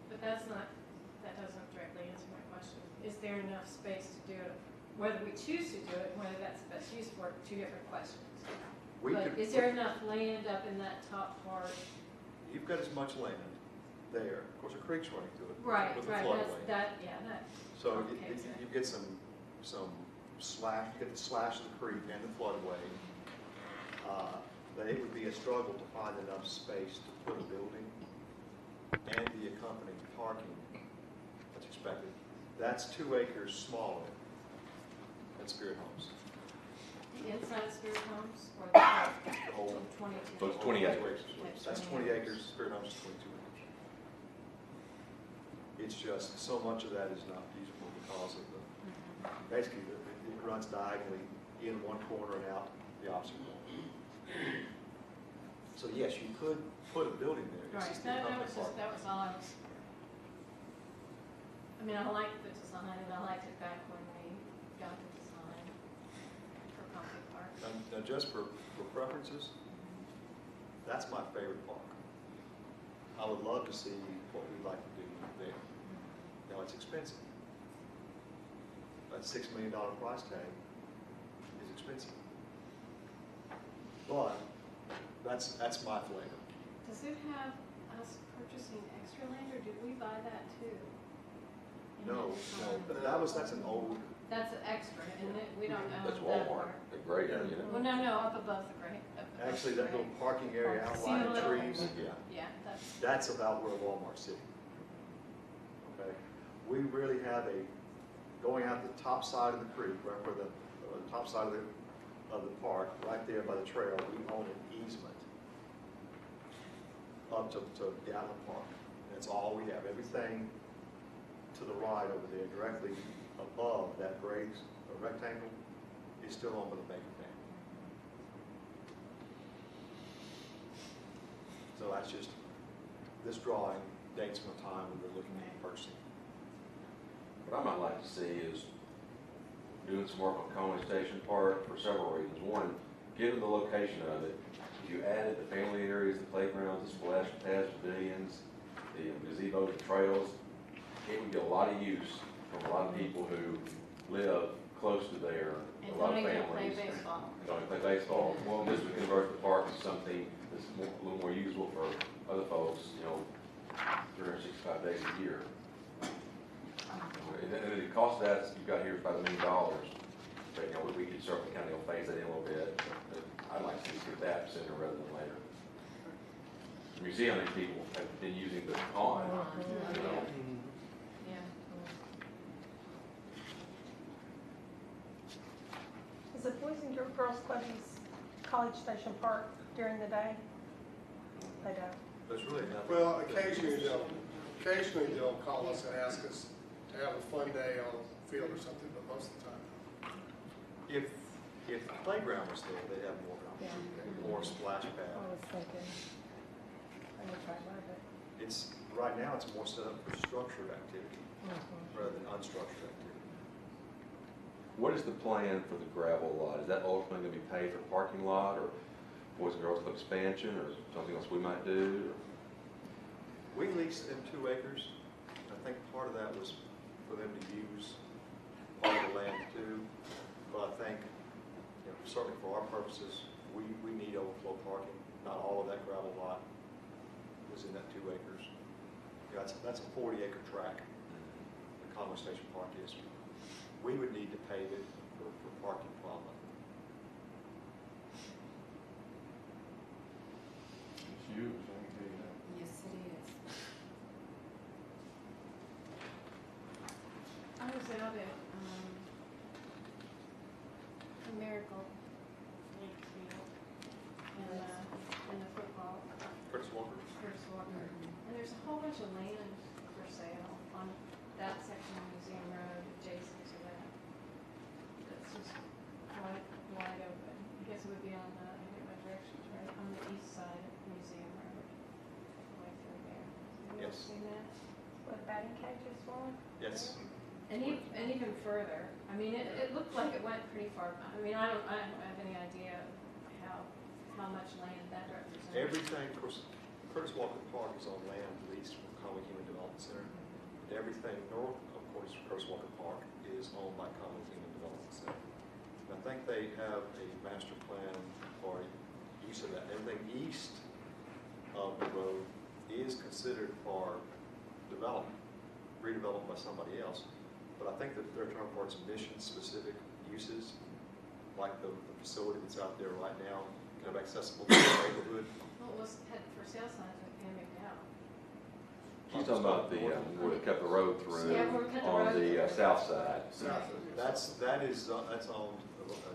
Speaker 5: But that doesn't directly answer my question. Is there enough space to do it? Whether we choose to do it, whether that's the best use for it, 2 different questions.
Speaker 2: We
Speaker 5: But
Speaker 2: could
Speaker 5: is there enough land up in that top part?
Speaker 2: You've got as much land there. Of course, a creek's running through it.
Speaker 5: Right,
Speaker 2: with the
Speaker 5: right,
Speaker 2: floodway.
Speaker 5: that.
Speaker 2: So
Speaker 5: complicates it.
Speaker 2: you get some slash, you get the slash of the creek and the floodway. That it would be a struggle to find enough space to put a building and the accompanying parking that's expected. That's 2 acres smaller than and Spirit Homes.
Speaker 5: The inside of Spirit Homes or the
Speaker 2: The whole,
Speaker 5: 22?
Speaker 10: So it's 20 acres.
Speaker 2: That's 20 acres, Spirit Homes is 22 acres. It's just, so much of that is not usable because of the, basically, it runs diagonally in one corner and out the opposite corner. So yes, you could put a building there. It's
Speaker 5: Right,
Speaker 2: just
Speaker 5: that
Speaker 2: not
Speaker 5: was just, that was all I was. I mean, I liked the design and I liked it back when we got the design for Conway Park.
Speaker 2: Now, just for preferences, that's my favorite park. I would love to see what we'd like to do there. Now, it's expensive. That $6 million price tag is expensive. But that's my flavor.
Speaker 5: Does it have us purchasing extra land or did we buy that too? In
Speaker 2: No,
Speaker 5: that design?
Speaker 2: no, that's an old,
Speaker 5: That's an extra and we don't own
Speaker 10: That's
Speaker 5: that
Speaker 10: Walmart,
Speaker 5: part.
Speaker 10: the gray area, you know.
Speaker 5: Well, no, up above the grade.
Speaker 2: actually, that little parking area
Speaker 5: See
Speaker 2: outlined
Speaker 5: the
Speaker 2: in
Speaker 5: little-
Speaker 2: trees,
Speaker 5: Yeah,
Speaker 2: that's about where Walmart's sitting. Okay? We really have going out the top side of the creek, right where the top side of the park, right there by the trail, we own an easement up to Gatlin Park. That's all we have. Everything to the right over there, directly above that gray rectangle, is still owned by the Baker family. So that's just, this drawing dates from a time when we were looking at purchasing.
Speaker 10: What I might like to see is doing some work on Conway Station Park for several reasons. One, given the location of it, if you added the family areas, the playgrounds, the splash pads, pavilions, the gazebo, the trails, it would get a lot of use from a lot of people who live close to there,
Speaker 5: and
Speaker 10: a lot
Speaker 5: don't
Speaker 10: of
Speaker 5: even play
Speaker 10: families.
Speaker 5: baseball.
Speaker 10: Don't play baseball. Well, this would convert the park to something that's a little more usable for other folks, 365 days a year. And the cost of that, you've got here is about $1 million. But, we could certainly kind of phase that in a little bit. But I'd like to see that sooner rather than later. You see how many people have been using the pond,
Speaker 5: Yeah.
Speaker 9: Is the Boys and Girls Club use College Station Park during the day? They don't.
Speaker 2: There's really nothing.
Speaker 4: Well, occasionally they'll call us and ask us to have a fun day on the field or something, but most of the time.
Speaker 2: If the playground was there, they'd have more opportunity, more splash pad.
Speaker 9: I was thinking, I would try my bit.
Speaker 2: It's, right now, it's more set up for structured activity rather than unstructured activity.
Speaker 10: What is the plan for the gravel lot? Is that ultimately going to be paid for parking lot or Boys and Girls Club expansion or something else we might do?
Speaker 2: We leased them 2 acres. I think part of that was for them to use part of the land too. But I think, certainly for our purposes, we need overflow parking. Not all of that gravel lot was in that 2 acres. That's a 40-acre tract. The Conway Station Park is. We would need to pave it for parking probably.
Speaker 6: It's huge, I can tell you that.
Speaker 5: Yes, it is. I was out at, Miracle League Field in the football,
Speaker 2: Curtis Walker?
Speaker 5: Curtis Walker. And there's a whole bunch of land for sale on that section of Museum Road adjacent to that. That's just wide open. I guess it would be on the, I get my directions right, on the east side of Museum Road. Right through there. Have you ever
Speaker 2: Yes.
Speaker 5: seen that?
Speaker 9: With batting cages for?
Speaker 2: Yes.
Speaker 5: And even further, I mean, it looked like it went pretty far. I mean, I don't have any idea how much land that represents.
Speaker 2: Everything, of course, Curtis Walker Park is on land leased from Conway Human Development Center. Everything north of Curtis Walker Park is owned by Conway Human Development Center. And I think they have a master plan for use of that. Everything east of the road is considered for development, redeveloped by somebody else. But I think that they're trying for its mission-specific uses, like the facility that's out there right now, kind of accessible to the neighborhood.
Speaker 5: Well, it was had for sale signs with Pam McDowell.
Speaker 10: She's talking about the, where they cut the road through
Speaker 5: Yeah, where we cut the
Speaker 10: on
Speaker 5: road
Speaker 10: the
Speaker 5: through.
Speaker 10: south side.
Speaker 2: That's owned, that's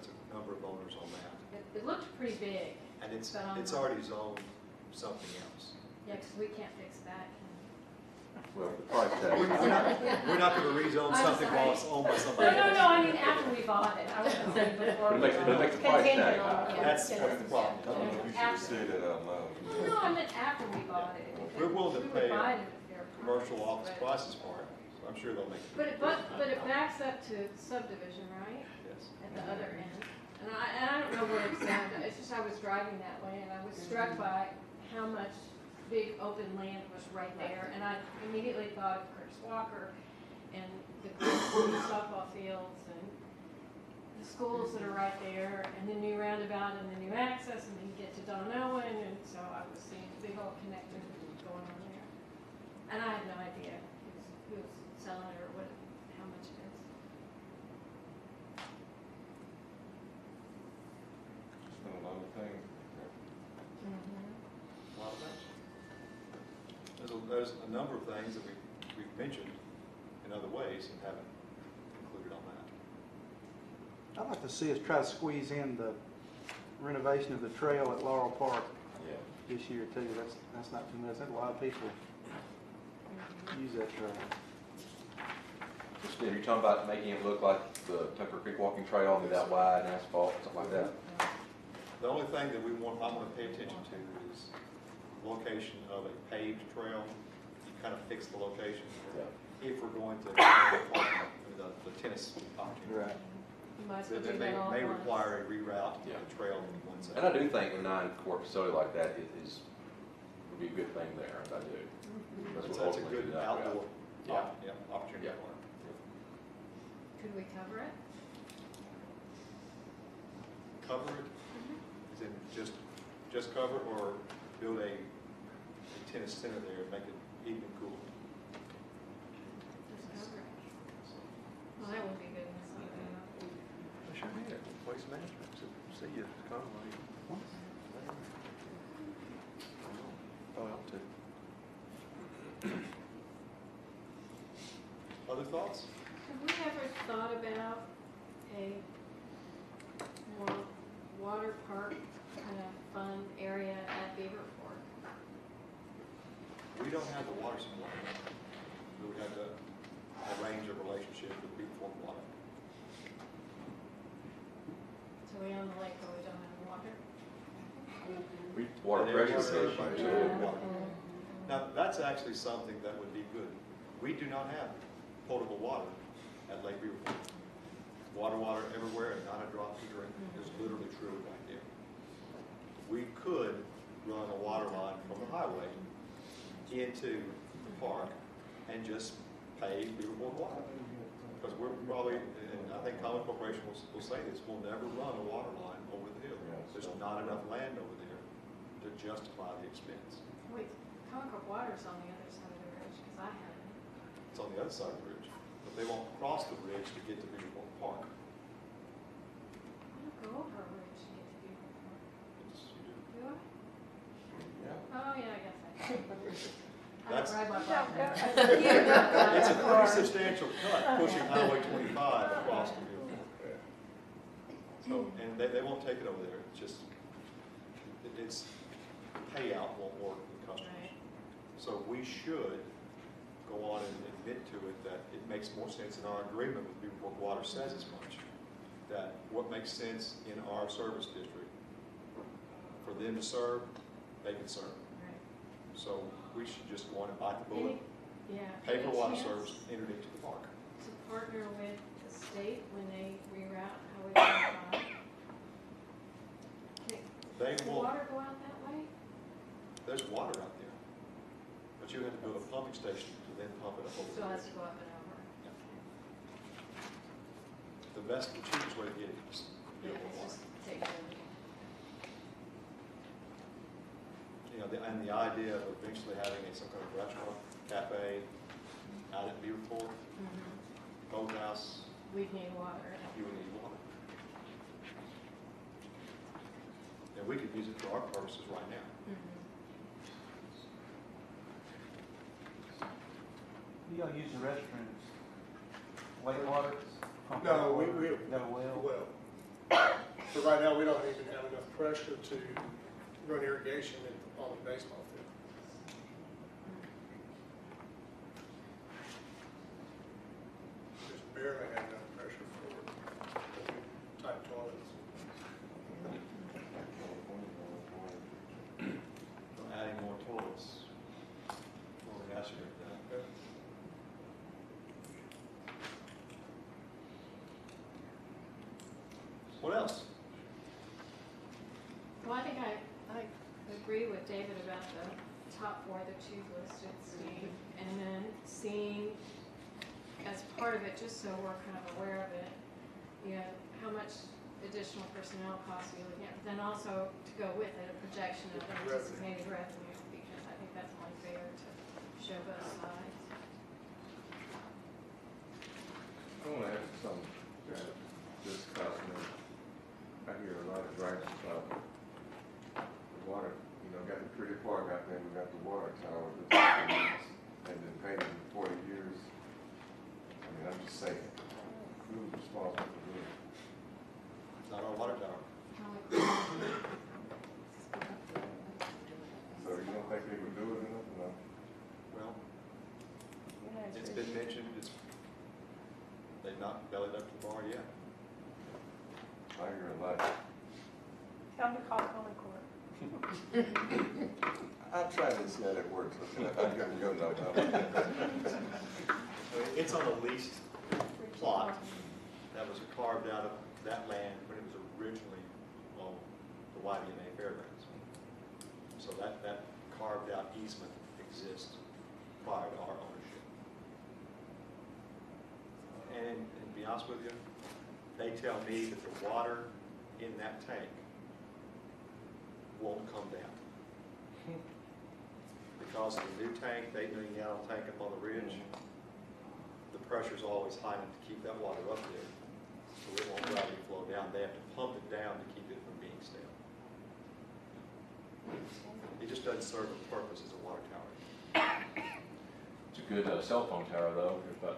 Speaker 2: a number of owners on that.
Speaker 5: It looked pretty big.
Speaker 2: And it's
Speaker 5: But I'm not-
Speaker 2: already zoned something else.
Speaker 5: Yeah, because we can't fix that.
Speaker 10: Well, the price tag.
Speaker 2: We're not gonna rezone
Speaker 5: I'm
Speaker 2: something while
Speaker 5: sorry.
Speaker 2: it's owned by
Speaker 5: No,
Speaker 2: somebody else.
Speaker 5: I mean after we bought it. I wasn't saying before.
Speaker 10: But it makes the price
Speaker 9: Contingent
Speaker 10: tag
Speaker 9: on-
Speaker 10: high.
Speaker 9: yeah.
Speaker 2: That's the problem.
Speaker 6: I don't know if you should have said that out loud.
Speaker 5: No, I meant after we bought it.
Speaker 2: We're willing to
Speaker 5: We would
Speaker 2: pay
Speaker 5: buy it at a fair
Speaker 2: Commercial
Speaker 5: price,
Speaker 2: office
Speaker 5: but-
Speaker 2: prices for it, so I'm sure they'll make.
Speaker 5: But it backs up to subdivision, right?
Speaker 2: Yes.
Speaker 5: At the other end. And I don't know what it's at, it's just I was driving that way and I was struck by how much big open land was right there. And I immediately thought of Curtis Walker and the softball fields and the schools that are right there and the new roundabout and the new access and then you get to Don Owen. And so I was seeing a big old connector going on there. And I had no idea who's selling it or what, how much it is.
Speaker 6: Just another thing.
Speaker 2: A lot of things. There's a number of things that we've mentioned in other ways and haven't included on that.
Speaker 8: I'd like to see us try to squeeze in the renovation of the trail at Laurel Park
Speaker 10: Yeah.
Speaker 8: this year too. That's not too much. I think a lot of people use that trail.
Speaker 10: Steve, you're talking about making it look like the Tucker Creek Walking Trail, only that wide and asphalt, something like that?
Speaker 2: The only thing that I want to pay attention to is location of a paved trail. You kind of fix the location if we're going to the tennis opportunity.
Speaker 8: Right.
Speaker 5: You might as well
Speaker 2: That
Speaker 5: do that all
Speaker 2: may
Speaker 5: at once.
Speaker 2: require a reroute of
Speaker 10: Yeah.
Speaker 2: the trail in one
Speaker 10: And
Speaker 2: side.
Speaker 10: I do think a 9-court facility like that would be a good thing there, I do.
Speaker 2: That's
Speaker 10: what
Speaker 2: a
Speaker 10: ultimately
Speaker 2: good
Speaker 10: the
Speaker 2: outdoor
Speaker 10: Yeah.
Speaker 2: opportunity
Speaker 10: Yeah.
Speaker 2: for it.
Speaker 5: Could we cover it?
Speaker 2: Cover it, is it just cover it or build a tennis center there and make it even cool?
Speaker 5: Just cover it. Well, that would be good in the summer.
Speaker 1: I sure did. Waste management. See you, Conway. Oh, out too.
Speaker 2: Other thoughts?
Speaker 5: Have we ever thought about a more water park kind of fun area at Beaver Fork?
Speaker 2: We don't have the water supply. We would have to arrange a relationship with Big Fork Water.
Speaker 5: So we own the lake, but we don't have water?
Speaker 10: Water
Speaker 2: And
Speaker 10: pressure
Speaker 2: everybody-
Speaker 10: issue.
Speaker 2: everybody- everybody- Now, that's actually something that would be good. We do not have potable water at Lake Beaver Fork. Water everywhere and not a drop to drink is literally true right there. We could run a water line from the highway into the park and just pay Beaver Fork water. Because we're probably, and I think Conway Corporation will say this, we'll never run a water line over the hill. There's not enough land over there to justify the expense.
Speaker 5: Wait, Concord Water's on the other side of the ridge, because I have it.
Speaker 2: It's on the other side of the ridge, but they won't cross the ridge to get to Beaver Fork Park.
Speaker 5: I don't go over a ridge to get to Beaver Fork.
Speaker 2: Yes, you do.
Speaker 5: Do I?
Speaker 10: Yeah.
Speaker 5: Oh, yeah, I guess I do. I
Speaker 2: That's-
Speaker 5: don't ride my
Speaker 9: You
Speaker 5: bike
Speaker 9: don't
Speaker 5: there.
Speaker 9: go-
Speaker 2: It's a pretty substantial cut, pushing Highway 25 across the hill. So, and they won't take it over there, it's just, it's, payout won't work with customers.
Speaker 5: Right.
Speaker 2: So we should go on and admit to it that it makes more sense, in our agreement with Beaver Fork Water says as much, that what makes sense in our service district, for them to serve, they can serve.
Speaker 5: Right.
Speaker 2: So we should just go on and bite the bullet,
Speaker 5: Yeah.
Speaker 2: pay for
Speaker 5: Any
Speaker 2: water
Speaker 5: chance
Speaker 2: service, enter into the park.
Speaker 5: To partner with the state when they reroute Highway 25?
Speaker 2: They
Speaker 5: Does the
Speaker 2: will,
Speaker 5: water go out that way?
Speaker 2: there's water out there, but you have to build a pumping station to then pump it up over
Speaker 5: Still
Speaker 2: the
Speaker 5: has to
Speaker 2: ridge.
Speaker 5: go up and over.
Speaker 2: The cheapest way to get it is
Speaker 5: Yeah,
Speaker 2: build
Speaker 5: it's
Speaker 2: water.
Speaker 5: just take it.
Speaker 2: You know, and the idea of eventually having some kind of restaurant, cafe out at Beaver Fork, boathouse,
Speaker 5: We'd need water.
Speaker 2: you would need water. And we could use it for our purposes right now.
Speaker 8: y'all use the restrooms? Lake water? Pump
Speaker 4: No,
Speaker 8: water?
Speaker 4: we
Speaker 8: Got a well?
Speaker 4: well. But right now, we don't even have enough pressure to run irrigation on the baseball field. Just barely have enough pressure for the new type toilets.
Speaker 2: Adding more toilets. More gas here. What else?
Speaker 5: Well, I think I agree with David about the top four that you've listed, Steve, and then seeing as part of it, just so we're kind of aware of it, you know, how much additional personnel costs are you looking at, but then also to go with it, a projection of anticipated revenue, because I think that's only fair to show both sides.
Speaker 6: I want to ask you something, Janet. This cost me. I hear a lot of gripes about the water. You know, got the pretty park out there, we got the water tower that's been painted in 40 years. I mean, I'm just saying, who's responsible for doing it?
Speaker 2: It's not our water tower.
Speaker 6: So you don't think they would do it or nothing? No?
Speaker 2: Well, it's been mentioned, they've not bellied up to the bar yet.
Speaker 6: I hear a lot.
Speaker 9: Tell them to call Conway Court.
Speaker 6: I'm trying to see how that works. I'm gonna go no.
Speaker 2: It's on a leased plot that was carved out of that land when it was originally on the YMCA Fairgrounds. So that carved out easement exists prior to our ownership. And to be honest with you, they tell me that the water in that tank won't come down. Because of the new tank, the 8 million gallon tank up on the ridge, the pressure's always high enough to keep that water up there. So it won't gravity flow down. They have to pump it down to keep it from being stale. It just doesn't serve a purpose as a water tower.
Speaker 10: It's a good cell phone tower though, there's about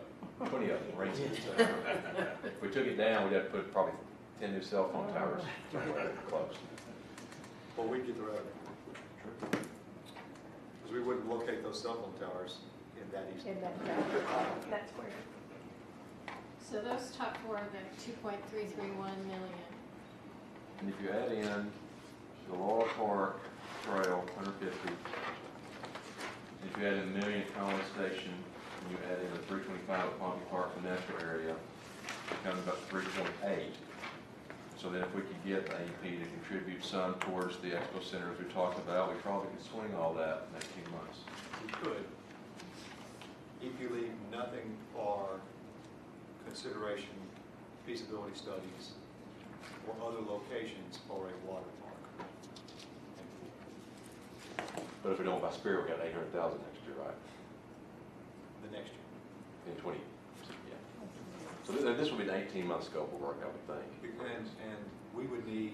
Speaker 10: 20 of them rings in the tower. If we took it down, we'd have to put probably 10 new cell phone towers somewhere close.
Speaker 2: Well, we'd get the revenue. Because we wouldn't locate those cell phone towers in that east.
Speaker 9: That's where.
Speaker 5: So those top four are the 2.331 million.
Speaker 10: And if you add in the Laurel Park Trail, 150, if you add in $1 million at Conway Station, and you add in the 325 at Pompey Park Financial Area, it comes about 3.8. So then if we could get AEP to contribute some towards the Expo Center as we talked about, we probably could swing all that in 18 months.
Speaker 2: We could, if you leave nothing for consideration, feasibility studies, or other locations for a water park.
Speaker 10: But if we don't buy Spirit, we got 800,000 next year, right?
Speaker 2: The next year.
Speaker 10: In 20, yeah. So this will be an 18-month scope of work, I would think.
Speaker 2: And we would need,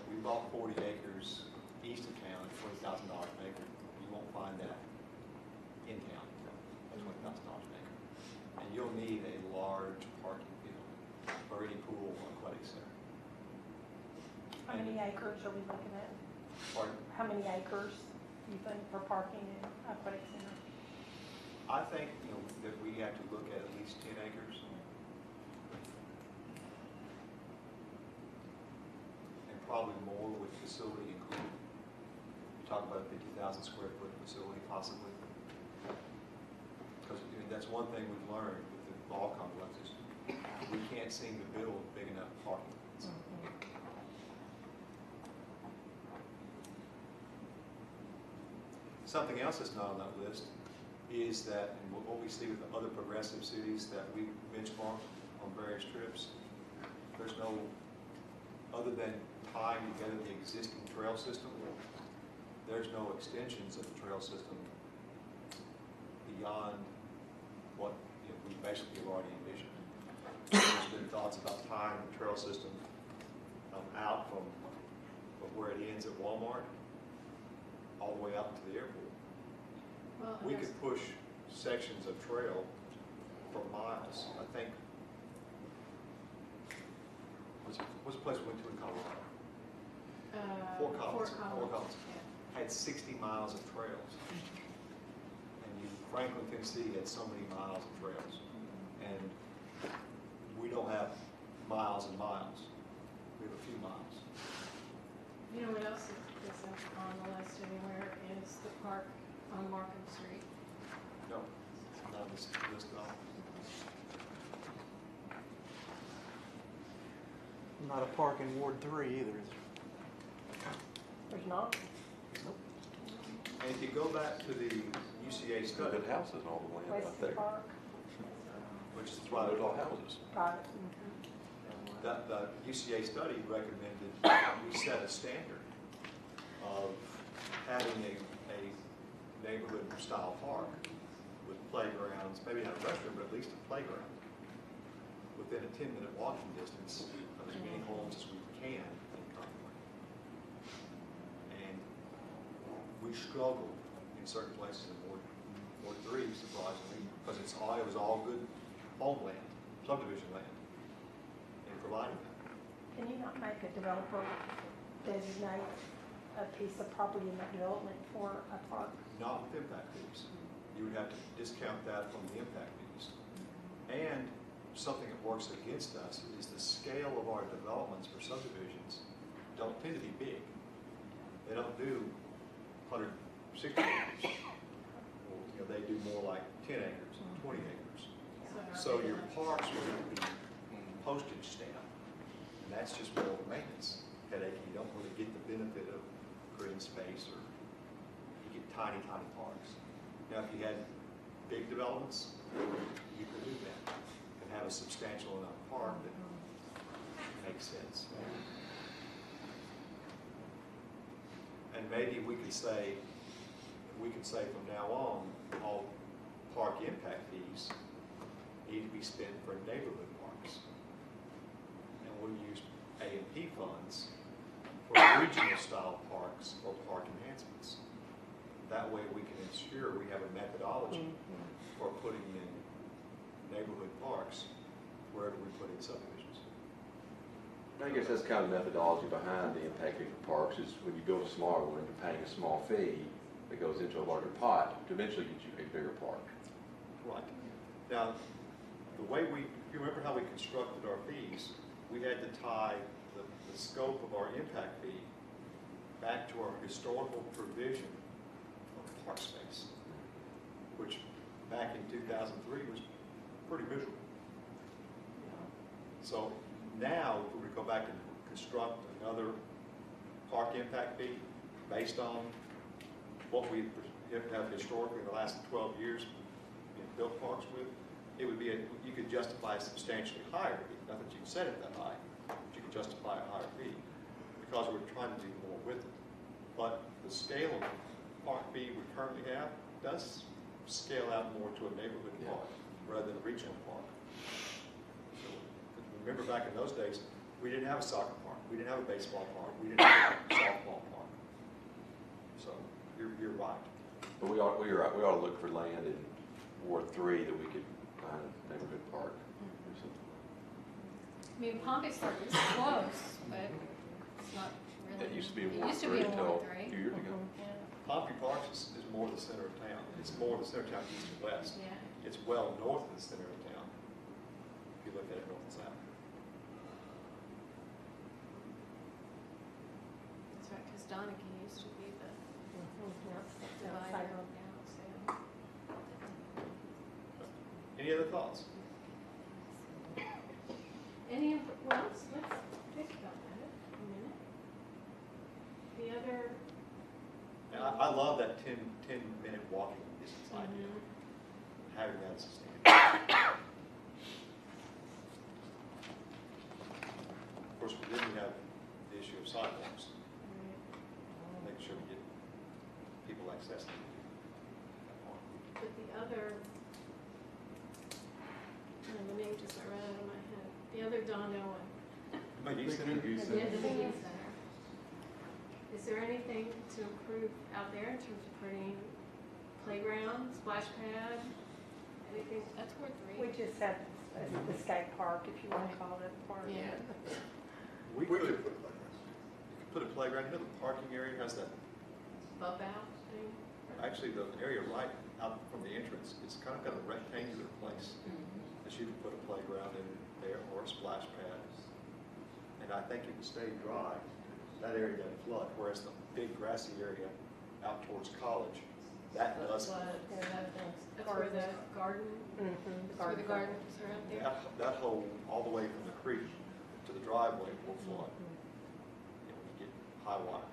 Speaker 2: we bought 40 acres east of town at $20,000 an acre. You won't find that in town at $20,000 an acre. And you'll need a large parking field or any pool or aquatic center.
Speaker 9: How many acres are we looking at?
Speaker 2: Pardon?
Speaker 9: How many acres you think for parking and aquatic center?
Speaker 2: I think, that we have to look at least 10 acres. And probably more with facility included. You talk about a 50,000 square foot facility possibly. Because that's one thing we've learned with the ball complexes. We can't seem to build big enough parking lots. Something else that's not on that list is that, and what we see with the other progressive cities that we benchmark on various trips, there's no, other than tying together the existing trail system, there's no extensions of the trail system beyond what we basically have already envisioned. There's been thoughts about tying the trail system out from where it ends at Walmart all the way out to the airport.
Speaker 5: Well,
Speaker 2: We could push sections of trail for miles. I think, what's the place we went to in Colorado? Fort Collins. Fort Collins.
Speaker 5: Yeah.
Speaker 2: Had 60 miles of trails. And Franklin, Tennessee had so many miles of trails. And we don't have miles and miles. We have a few miles.
Speaker 5: You know what else isn't on the list anywhere is the park on Markham Street.
Speaker 2: No, it's not this list at all.
Speaker 8: Not a park in Ward 3 either.
Speaker 9: There's not?
Speaker 2: And if you go back to the UCA
Speaker 10: It's
Speaker 2: study,
Speaker 10: good houses and all the land out
Speaker 9: West
Speaker 10: there.
Speaker 9: Park?
Speaker 2: which is
Speaker 10: Right,
Speaker 2: why
Speaker 10: there's all houses.
Speaker 9: Got it.
Speaker 2: the UCA study recommended we set a standard of having a neighborhood style park with playgrounds, maybe not a restroom, but at least a playground within a 10-minute walking distance of as many homes as we can in Conway. And we struggled in certain places in Ward 3, surprisingly, because it was all good homeland, subdivision land, in providing that.
Speaker 9: Can you not make a developer designate a piece of property in that development for a park?
Speaker 2: Not with impact fees. You would have to discount that from the impact fees. And something that works against us is the scale of our developments for subdivisions don't tend to be big. They don't do 160 acres. Or, they do more like 10 acres, 20 acres. So your parks will be postage stamp, and that's just more of a maintenance headache. You don't really get the benefit of green space, or you get tiny, tiny parks. Now, if you had big developments, you could do that and have a substantial enough park that makes sense. And maybe we could say from now on, all park impact fees need to be spent for neighborhood parks. And we'll use A&P funds for regional style parks or park enhancements. That way we can ensure we have a methodology for putting in neighborhood parks wherever we put in subdivisions.
Speaker 10: I guess that's kind of the methodology behind the impact fee for parks is when you build a smaller one, you're paying a small fee that goes into a larger pot to eventually get you a bigger park.
Speaker 2: Right. Now, the way if you remember how we constructed our fees, we had to tie the scope of our impact fee back to our historical provision of park space, which back in 2003 was pretty miserable. So now, if we were to go back and construct another park impact fee based on what we have historically in the last 12 years built parks with, it would be you could justify a substantially higher fee. Not that you can set it that high, but you could justify a higher fee because we're trying to do more with it. But the scale of park fee we currently have does scale out more to a neighborhood park rather than a regional park. So, remember back in those days, we didn't have a soccer park, we didn't have a baseball park, we didn't have a softball park. So you're right.
Speaker 10: But we ought to look for land in Ward 3 that we could find a neighborhood park or something.
Speaker 5: I mean, Pompey Park is close, but it's not really.
Speaker 10: That used to be in
Speaker 5: It
Speaker 10: Ward
Speaker 5: used to
Speaker 10: 3
Speaker 5: be in
Speaker 10: until
Speaker 5: Ward 3.
Speaker 10: a few years ago.
Speaker 5: Yeah,
Speaker 2: Pompey Parks is more the center of town. It's more the center of town east and west.
Speaker 5: yeah.
Speaker 2: It's well north of the center of town, if you look at it north and south.
Speaker 5: That's right, because Donaghy used to be the divider
Speaker 9: Outside.
Speaker 5: of down, so.
Speaker 2: Any other thoughts?
Speaker 5: Well, let's think about that a minute. The other.
Speaker 2: And I love that 10-minute walking distance idea, having that as a standard. Of course, we didn't have the issue of sidewalks, making sure we get people accessing that park.
Speaker 5: But the other, the name just ran out of my head. The other Don Owen,
Speaker 2: Maybe
Speaker 5: at the end of the youth center. Is there anything to improve out there in terms of putting playground, splash pad, do you think? That's Ward
Speaker 9: We just have the skate park, if you want to call it a park.
Speaker 5: Yeah.
Speaker 2: We
Speaker 4: We
Speaker 2: could
Speaker 4: could put playgrounds.
Speaker 2: put a playground, you know, the parking area has that,
Speaker 5: Bump out thing?
Speaker 2: actually, the area right out from the entrance, it's kind of got a rectangular place that you could put a playground in there or a splash pad. And I think it would stay dry, that area doesn't flood, whereas the big grassy area out towards college, that does flood.
Speaker 5: That's where the garden, that's where the garden is around there.
Speaker 2: That whole, all the way from the creek to the driveway will flood. You know, when you get high water.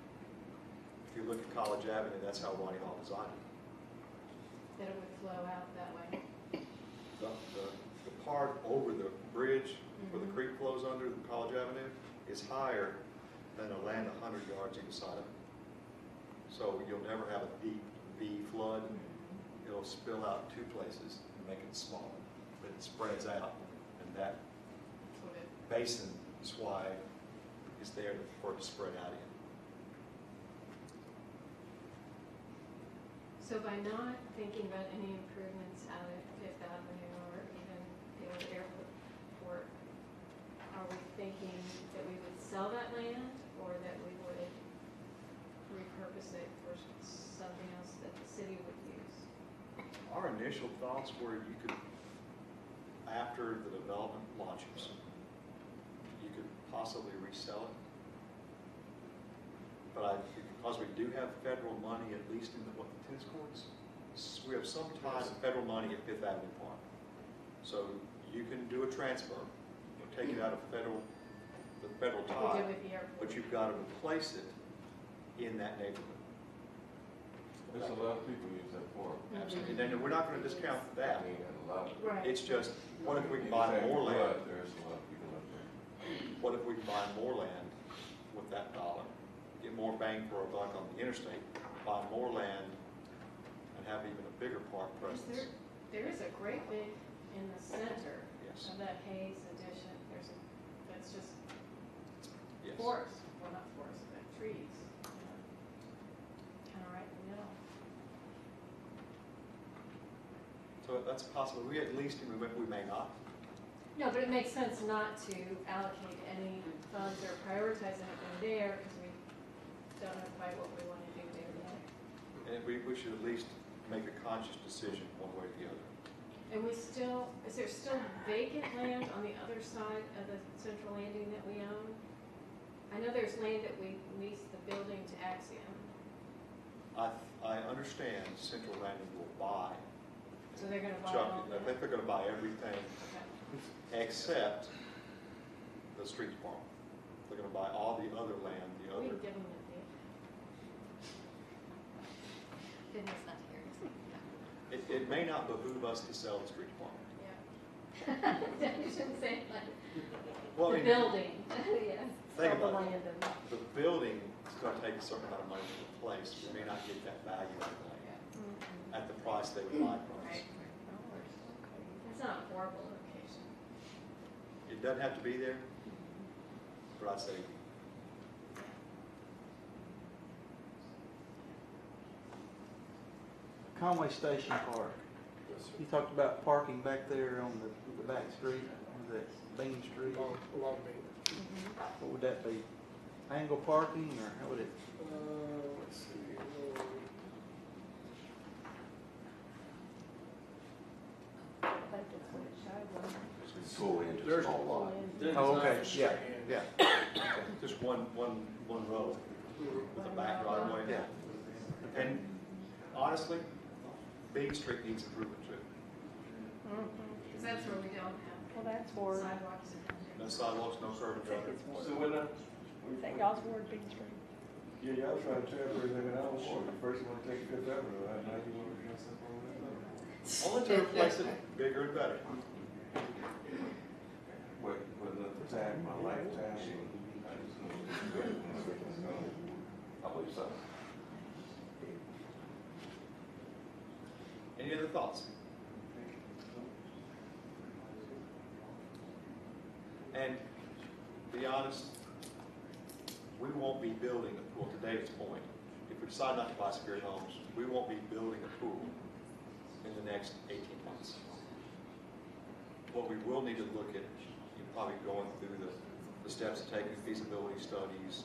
Speaker 2: If you look at College Avenue, that's how Ronnie Hall designed it.
Speaker 5: That it would flow out that way.
Speaker 2: The part over the bridge where the creek flows under College Avenue is higher than a land 100 yards either side of it. So you'll never have a deep V flood. It'll spill out two places and make it small, but it spreads out, and that basin swide is there for it to spread out in.
Speaker 5: So by not thinking about any improvements out at Fifth Avenue or even the old airport, are we thinking that we would sell that land or that we would repurpose it for something else that the city would use?
Speaker 2: Our initial thoughts were you could, after the development launches, you could possibly resell it. But because we do have federal money, at least in the tennis courts, we have some time federal money at Fifth Avenue Park. So you can do a transfer, take it out of the federal
Speaker 5: We
Speaker 2: tie,
Speaker 5: do with the airport.
Speaker 2: but you've got to replace it in that neighborhood.
Speaker 6: There's a lot of people use that park.
Speaker 2: Absolutely. And then we're not going to discount that.
Speaker 6: I mean, and a lot of.
Speaker 5: Right.
Speaker 2: It's just, what if we can buy more land?
Speaker 6: There's a lot of people up there.
Speaker 2: What if we can buy more land with that dollar? Get more bang for our buck on the interstate, buy more land, and have even a bigger park presence.
Speaker 5: There is a great big in the center
Speaker 2: Yes.
Speaker 5: of that Hayes addition. That's just
Speaker 2: Yes.
Speaker 5: forest, well, not forest, but trees. Kind of right in the middle.
Speaker 2: So that's possible. We at least, we may not.
Speaker 5: No, but it makes sense not to allocate any funds or prioritize anything there because we don't know quite what we want to do there yet.
Speaker 2: And we should at least make a conscious decision one way or the other.
Speaker 5: And is there still vacant land on the other side of the central landing that we own? I know there's land that we lease the building to Axiom,
Speaker 2: I understand Central Landing will buy.
Speaker 5: so they're gonna buy
Speaker 2: Chuck,
Speaker 5: all
Speaker 2: I
Speaker 5: that?
Speaker 2: think they're gonna buy everything
Speaker 5: Okay.
Speaker 2: except the street farm. They're gonna buy all the other land, the
Speaker 5: We
Speaker 2: other.
Speaker 5: can give them a deal. Goodness, not here.
Speaker 2: It may not behoove us to sell the street farm.
Speaker 5: Yeah. You shouldn't say it like,
Speaker 2: Well,
Speaker 5: the
Speaker 2: I mean,
Speaker 5: building, yeah.
Speaker 2: Think
Speaker 9: Sell the
Speaker 2: about
Speaker 9: land
Speaker 2: it.
Speaker 9: and-
Speaker 2: The building is gonna take a certain amount of money to replace. We may not get that value of the land
Speaker 5: Mhm.
Speaker 2: at the price they would buy from us.
Speaker 5: Right. It's not a horrible location.
Speaker 2: It doesn't have to be there, but I'd say
Speaker 8: Conway Station Park. You talked about parking back there on the back street, was that Bean Street?
Speaker 4: Along Main.
Speaker 8: What would that be? Angle parking, or how would it?
Speaker 4: Let's see.
Speaker 9: I think that's what it showed, wasn't it?
Speaker 10: It's full into a
Speaker 4: There's-
Speaker 10: small lot.
Speaker 8: Oh, okay, yeah, yeah.
Speaker 2: just one row with a back driveway.
Speaker 8: Yeah.
Speaker 2: And honestly, Bean Street needs improvement too.
Speaker 5: Because that's where we don't
Speaker 9: Well, that's
Speaker 5: have
Speaker 9: Ward,
Speaker 5: sidewalks.
Speaker 2: No sidewalks, no curb and
Speaker 9: I think
Speaker 2: gutter.
Speaker 9: it's Ward.
Speaker 6: So when
Speaker 9: Is that y'all's Ward, Bean Street?
Speaker 6: yeah, y'all trying to tear everything out, first you want to take Fifth Avenue, right now you want to dress up on that.
Speaker 2: Only to replace it bigger and better.
Speaker 6: But enough time, my lifetime, I just know.
Speaker 10: I believe so.
Speaker 2: Any other thoughts? And to be honest, we won't be building a pool, to David's point. If we decide not to buy Spirit Homes, we won't be building a pool in the next 18 months. what we will need to look at, you're probably going through the steps of taking feasibility studies,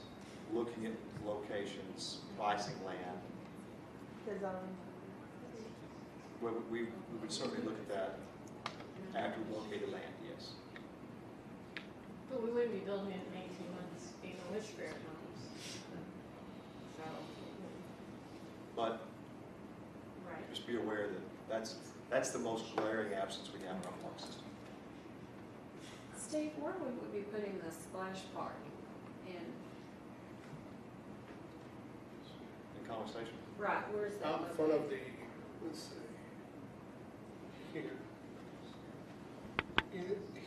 Speaker 2: looking at locations, pricing land.
Speaker 9: Design.
Speaker 2: We would certainly look at that after we located land, yes.
Speaker 5: But we wouldn't be building it in 18 months, even with spare homes. So,
Speaker 2: But
Speaker 5: right.
Speaker 2: just be aware that that's the most glaring absence we have in our park system.
Speaker 11: Steve, where would we be putting the splash park in?
Speaker 2: In Conway Station,
Speaker 11: Right, where's that
Speaker 4: Out in front of
Speaker 11: located?
Speaker 4: the, let's see, here.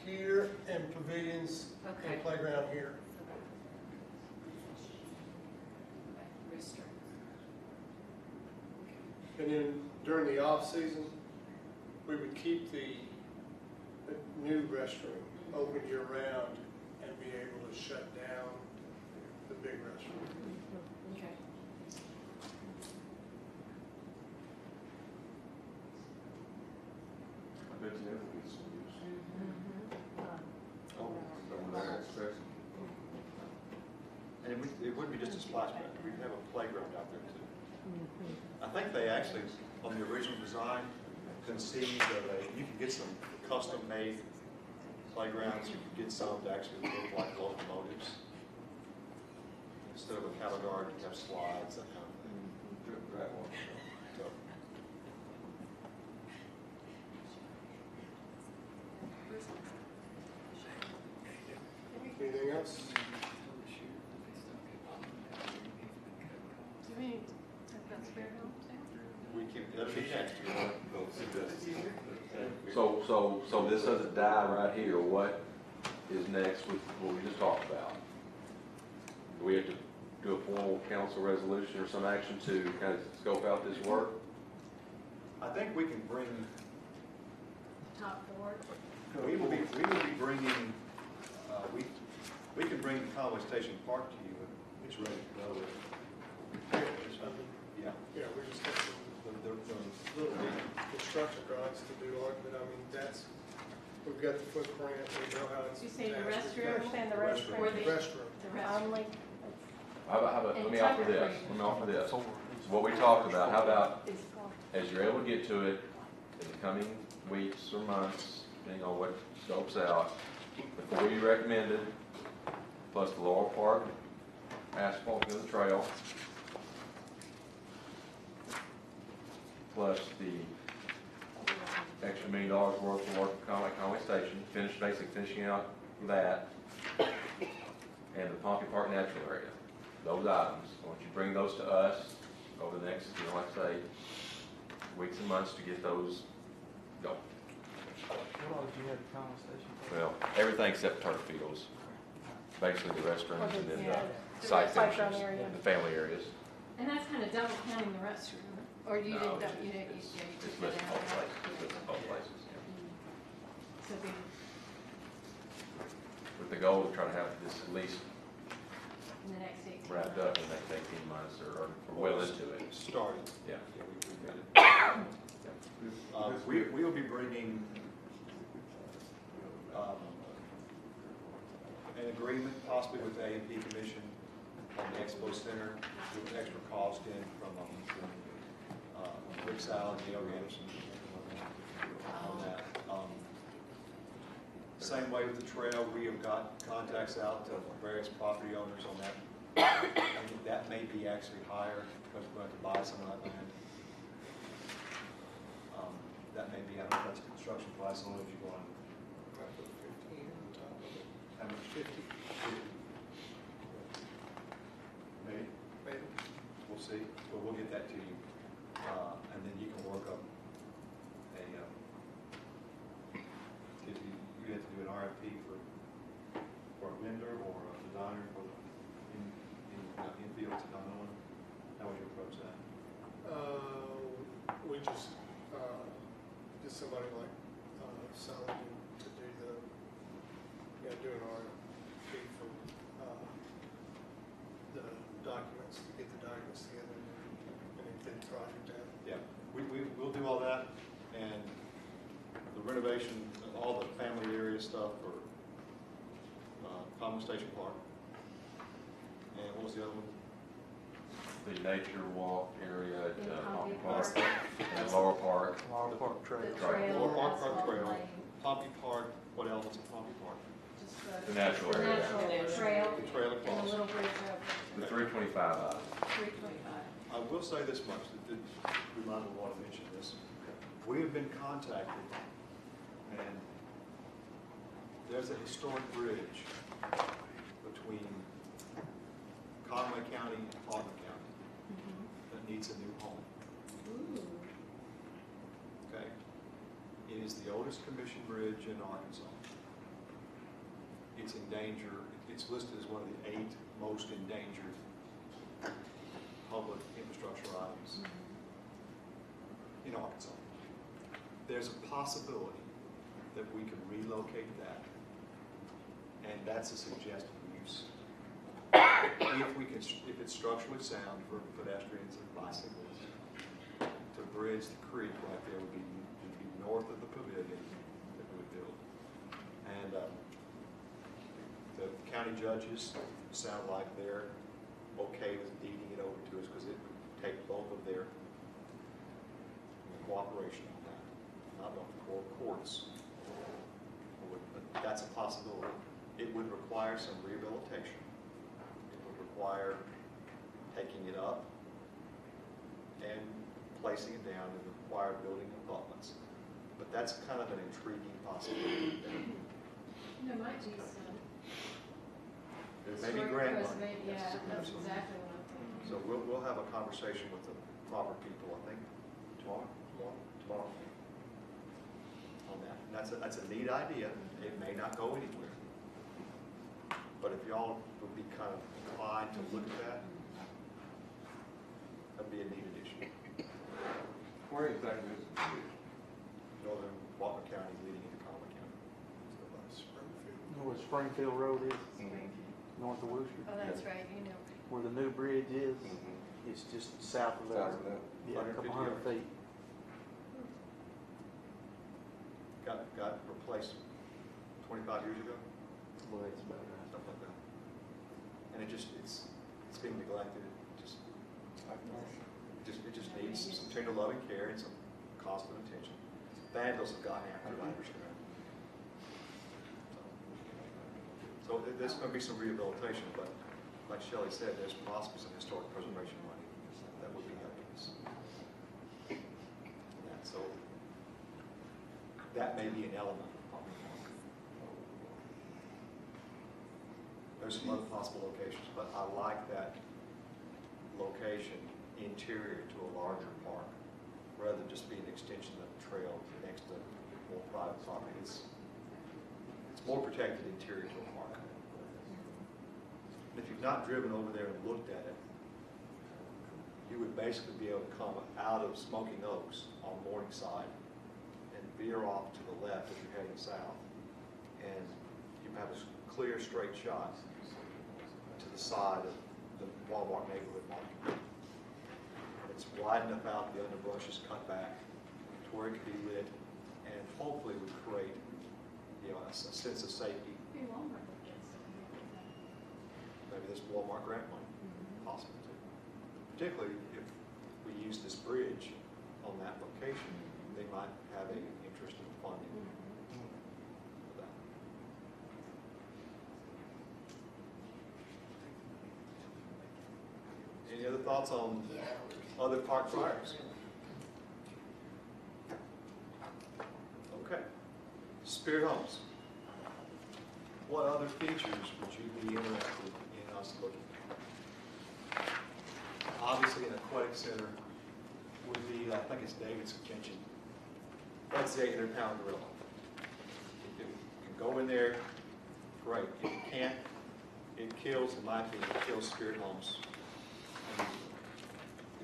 Speaker 4: Here and pavilions
Speaker 11: Okay.
Speaker 4: and playground here.
Speaker 11: Rooster.
Speaker 4: And then during the off-season, we would keep the new restroom open year-round and be able to shut down the big restroom.
Speaker 11: Okay.
Speaker 6: I bet you never get some use.
Speaker 2: oh,
Speaker 6: Some of that expensive.
Speaker 2: and it wouldn't be just a splash pad, we'd have a playground out there too. I think they actually, on the original design, conceived of you can get some custom-made playgrounds, you can get some to actually look like locomotives. Instead of a cattle guard, you have slides, that kind of thing.
Speaker 6: That one.
Speaker 2: So,
Speaker 4: Anything else?
Speaker 5: Do we talk about spare homes now?
Speaker 2: we keep, that'll be next year.
Speaker 10: So this doesn't die right here, what is next with what we just talked about? Do we have to do a formal council resolution or some action to kind of scope out this work?
Speaker 2: I think we can bring,
Speaker 5: Top four.
Speaker 2: we will be bringing, we can bring Conway Station Park to you when it's ready to go. Yeah.
Speaker 4: Yeah, we just have some
Speaker 2: The
Speaker 4: little construction drawings to do on it, but I mean, we've got the footprint, we know how it's.
Speaker 5: You say the
Speaker 4: attached.
Speaker 5: restroom?
Speaker 9: Understand the
Speaker 5: Or
Speaker 9: restroom.
Speaker 5: the
Speaker 4: Restroom.
Speaker 5: the restroom.
Speaker 9: Only,
Speaker 10: How about, let me offer this, let me offer this. What we
Speaker 9: it's,
Speaker 10: talked about, how about,
Speaker 9: it's,
Speaker 10: as you're able to get to it in the coming weeks or months, depending on what scopes out, the 4 you recommended, plus the Laurel Park asphalt to the trail, plus the extra $1 million worth of work at Conway Station, finishing out that, and the Pompey Park natural area. Those items, I want you to bring those to us over the next, like I say, weeks and months to get those going.
Speaker 8: What all did you have at Conway Station?
Speaker 10: Well, everything except turf fields, basically the restrooms and then
Speaker 9: Yeah.
Speaker 10: the site
Speaker 9: Playground
Speaker 10: finishes,
Speaker 9: area.
Speaker 10: the family areas.
Speaker 5: And that's kind of double counting the restroom, or you
Speaker 10: No,
Speaker 5: didn't, you didn't,
Speaker 10: it's-
Speaker 5: yeah, you
Speaker 10: It's
Speaker 5: took
Speaker 10: listed
Speaker 5: that
Speaker 10: both
Speaker 5: out.
Speaker 10: places, it's listed both places, yeah.
Speaker 5: So the,
Speaker 10: With the goal to try to have this at least
Speaker 5: in the next 18
Speaker 10: wrapped up in the next 18 months or well into it.
Speaker 2: Started.
Speaker 10: Yeah.
Speaker 2: Yeah, we made it.
Speaker 10: Yeah.
Speaker 2: We will be bringing an agreement possibly with the A&P Commission on the Expo Center with extra cost in from Rick Sal and Gail Anderson on that. Same way with the trail, we have got contacts out to various property owners on that. And that may be actually higher because we're going to buy some of that land. That may be, I don't know if that's a construction price, I don't know if you go on.
Speaker 4: I put 15 on top of it.
Speaker 2: How much?
Speaker 4: 50,
Speaker 2: Maybe,
Speaker 4: maybe.
Speaker 2: we'll see, but we'll get that to you. And then you can work up a, if you have to do an RFP for a vendor or a designer for the infields, I don't know, how would you approach that?
Speaker 4: We just, get somebody like, Sullivan to do do an RFP for, the documents, to get the documents together and then bid the project out.
Speaker 2: Yeah, we'll do all that, and the renovation, all the family Conway Station Park. And what was the other one?
Speaker 10: The nature walk area at
Speaker 5: In
Speaker 10: Pompey
Speaker 5: Pompey
Speaker 10: Park, and Laurel Park.
Speaker 8: Laurel Park
Speaker 5: The
Speaker 8: Trail.
Speaker 5: trail,
Speaker 2: Lower Park
Speaker 5: asphalt
Speaker 2: Trail.
Speaker 5: lane,
Speaker 2: Pompey Park, what elements of Pompey Park?
Speaker 5: just
Speaker 10: The natural
Speaker 5: the
Speaker 10: area.
Speaker 5: natural trail
Speaker 2: The trail
Speaker 5: and
Speaker 2: across.
Speaker 5: the little bridge over
Speaker 10: The 325 item.
Speaker 5: 325.
Speaker 2: I will say this much, that we might want to mention this. We have been contacted, and there's a historic bridge between Conway County and Hartman County that needs a new home,
Speaker 5: Ooh,
Speaker 2: okay? It is the oldest commission bridge in Arkansas. It's in danger, it's listed as one of the 8 most endangered public infrastructure items in Arkansas. There's a possibility that we could relocate that, and that's a suggested use. If it's structurally sound for pedestrians and bicyclists, to bridge the creek right there would be north of the pavilion that we would build. And the county judges sound like they're okay with deeding it over to us because it would take both of their cooperation on that. I don't know if the courts would, but that's a possibility. It would require some rehabilitation. It would require taking it up and placing it down. It would require building abutments. But that's kind of an intriguing possibility.
Speaker 5: there might be some.
Speaker 2: There may be
Speaker 5: historic
Speaker 2: grant money.
Speaker 5: preservation. Yeah, that's exactly what I'm thinking.
Speaker 2: So we'll have a conversation with the proper people, I think, tomorrow on that. And that's a neat idea. It may not go anywhere. But if y'all would be kind of inclined to look at that, that'd be a neat addition.
Speaker 6: Where exactly is the bridge?
Speaker 2: Northern Walker County leading into Conway County.
Speaker 8: Know where Springfield Road is, north of Worcester,
Speaker 5: Oh, that's right, you know.
Speaker 8: where the new bridge is, it's just south of that.
Speaker 6: South of that.
Speaker 8: Yeah, a couple
Speaker 2: 150
Speaker 8: hundred feet.
Speaker 2: Got replaced 25 years ago,
Speaker 8: Well, it's about right.
Speaker 2: stuff like that. And it's being neglected. It just needs some tender loving care and some constant attention. Vandals have gotten after it, I understand. So there's going to be some rehabilitation, but like Shelley said, there's possibly some historic preservation money that would be helping us. And so that may be an element. There's some other possible locations, but I like that location interior to a larger park, rather than just be an extension of the trail next to more private property. It's more protected interior to a park. And if you've not driven over there and looked at it, you would basically be able to come out of Smoking Oaks on Morningside and veer off to the left as you're heading south. And you have a clear, straight shot to the side of the Walmart neighborhood market. It's wide enough out, the underbrush is cut back to where it can be lit, and hopefully would create, a sense of safety.
Speaker 5: Maybe Walmart would get some.
Speaker 2: Maybe this Walmart grant money, possible too. Particularly if we use this bridge on that location, they might have an interest in funding for that. Any other thoughts on other park flyers? Okay. Spirit Homes. What other features would you be interested in us looking at? Obviously, an aquatic center would be, I think it's David's mentioned, that's the 800-pound gorilla. If you can go in there, great. If you can't, it kills, in my opinion, it kills Spirit Homes. If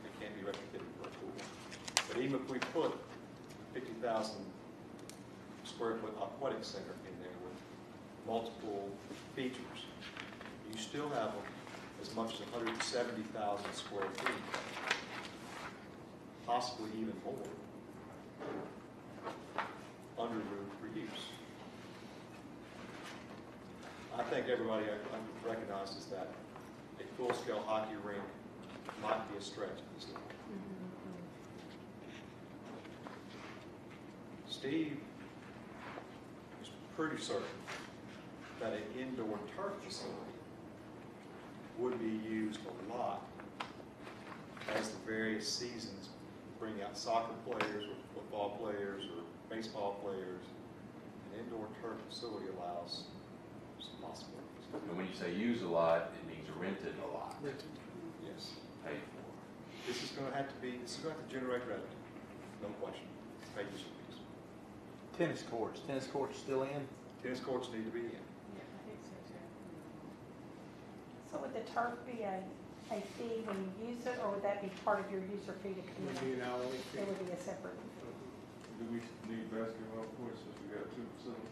Speaker 2: it can't be replicated for a pool. But even if we put 50,000 square foot aquatic center in there with multiple features, you still have as much as 170,000 square feet, possibly even more, under roof for use. I think everybody recognizes that a full-scale hockey rink might be a stretch at this level. Steve is pretty certain that an indoor turf facility would be used a lot as the various seasons bring out soccer players or football players or baseball players. An indoor turf facility allows some possibilities.
Speaker 10: And when you say use a lot, it means rented a lot,
Speaker 2: Yes.
Speaker 10: paid for.
Speaker 2: This is going to have to generate revenue, no question. Pay your fees.
Speaker 8: Tennis courts still in?
Speaker 2: Tennis courts need to be in.
Speaker 5: Yeah, I think so too.
Speaker 9: So would the turf be a fee when you use it, or would that be part of your user fee to come
Speaker 4: Would be
Speaker 9: in?
Speaker 4: an hourly fee.
Speaker 9: It would be a separate.
Speaker 6: Do we need basketball courts since we got 2 facilities?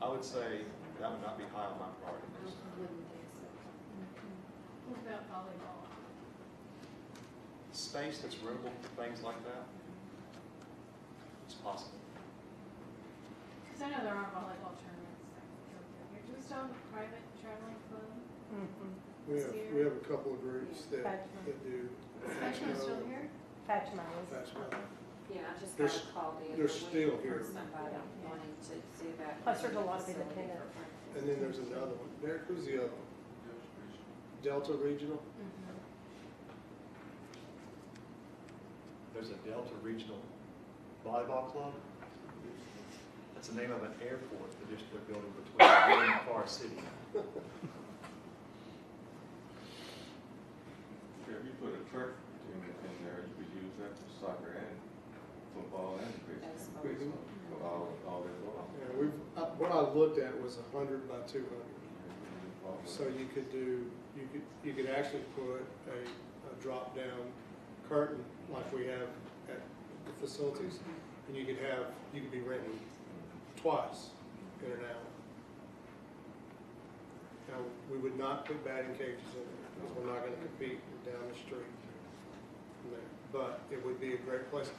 Speaker 2: I would say that would not be high on my priority
Speaker 11: I
Speaker 2: list.
Speaker 11: wouldn't think so.
Speaker 5: What about volleyball?
Speaker 2: Space that's rentable for things like that, it's possible.
Speaker 5: Because I know there are volleyball tournaments that go through here. Do we still have a private traveling club?
Speaker 4: We have a couple of groups that do.
Speaker 5: Is Fetchman still here?
Speaker 9: Fatima is.
Speaker 4: That's right.
Speaker 11: Yeah, I just
Speaker 4: They're
Speaker 11: got a call the other
Speaker 4: they're
Speaker 11: week
Speaker 4: still
Speaker 11: from
Speaker 4: here.
Speaker 11: somebody wanting to see about.
Speaker 9: Plus, there's a lot of
Speaker 11: facility
Speaker 9: independent.
Speaker 11: for practice.
Speaker 4: And then there's another one. Derek, who's the other one? Delta Regional?
Speaker 2: There's a Delta Regional Volleyball Club. That's the name of an airport they're building between Green and Far City.
Speaker 6: If you put a turf team in there, you could use that for soccer and football and baseball.
Speaker 11: Baseball.
Speaker 6: All that well.
Speaker 4: Yeah, what I looked at was 100 by 200. So you could actually put a drop-down curtain like we have at the facilities, and you could be renting twice in an hour. Now, we would not put batting cages in there, because we're not gonna compete down the street from there. But it would be a great place.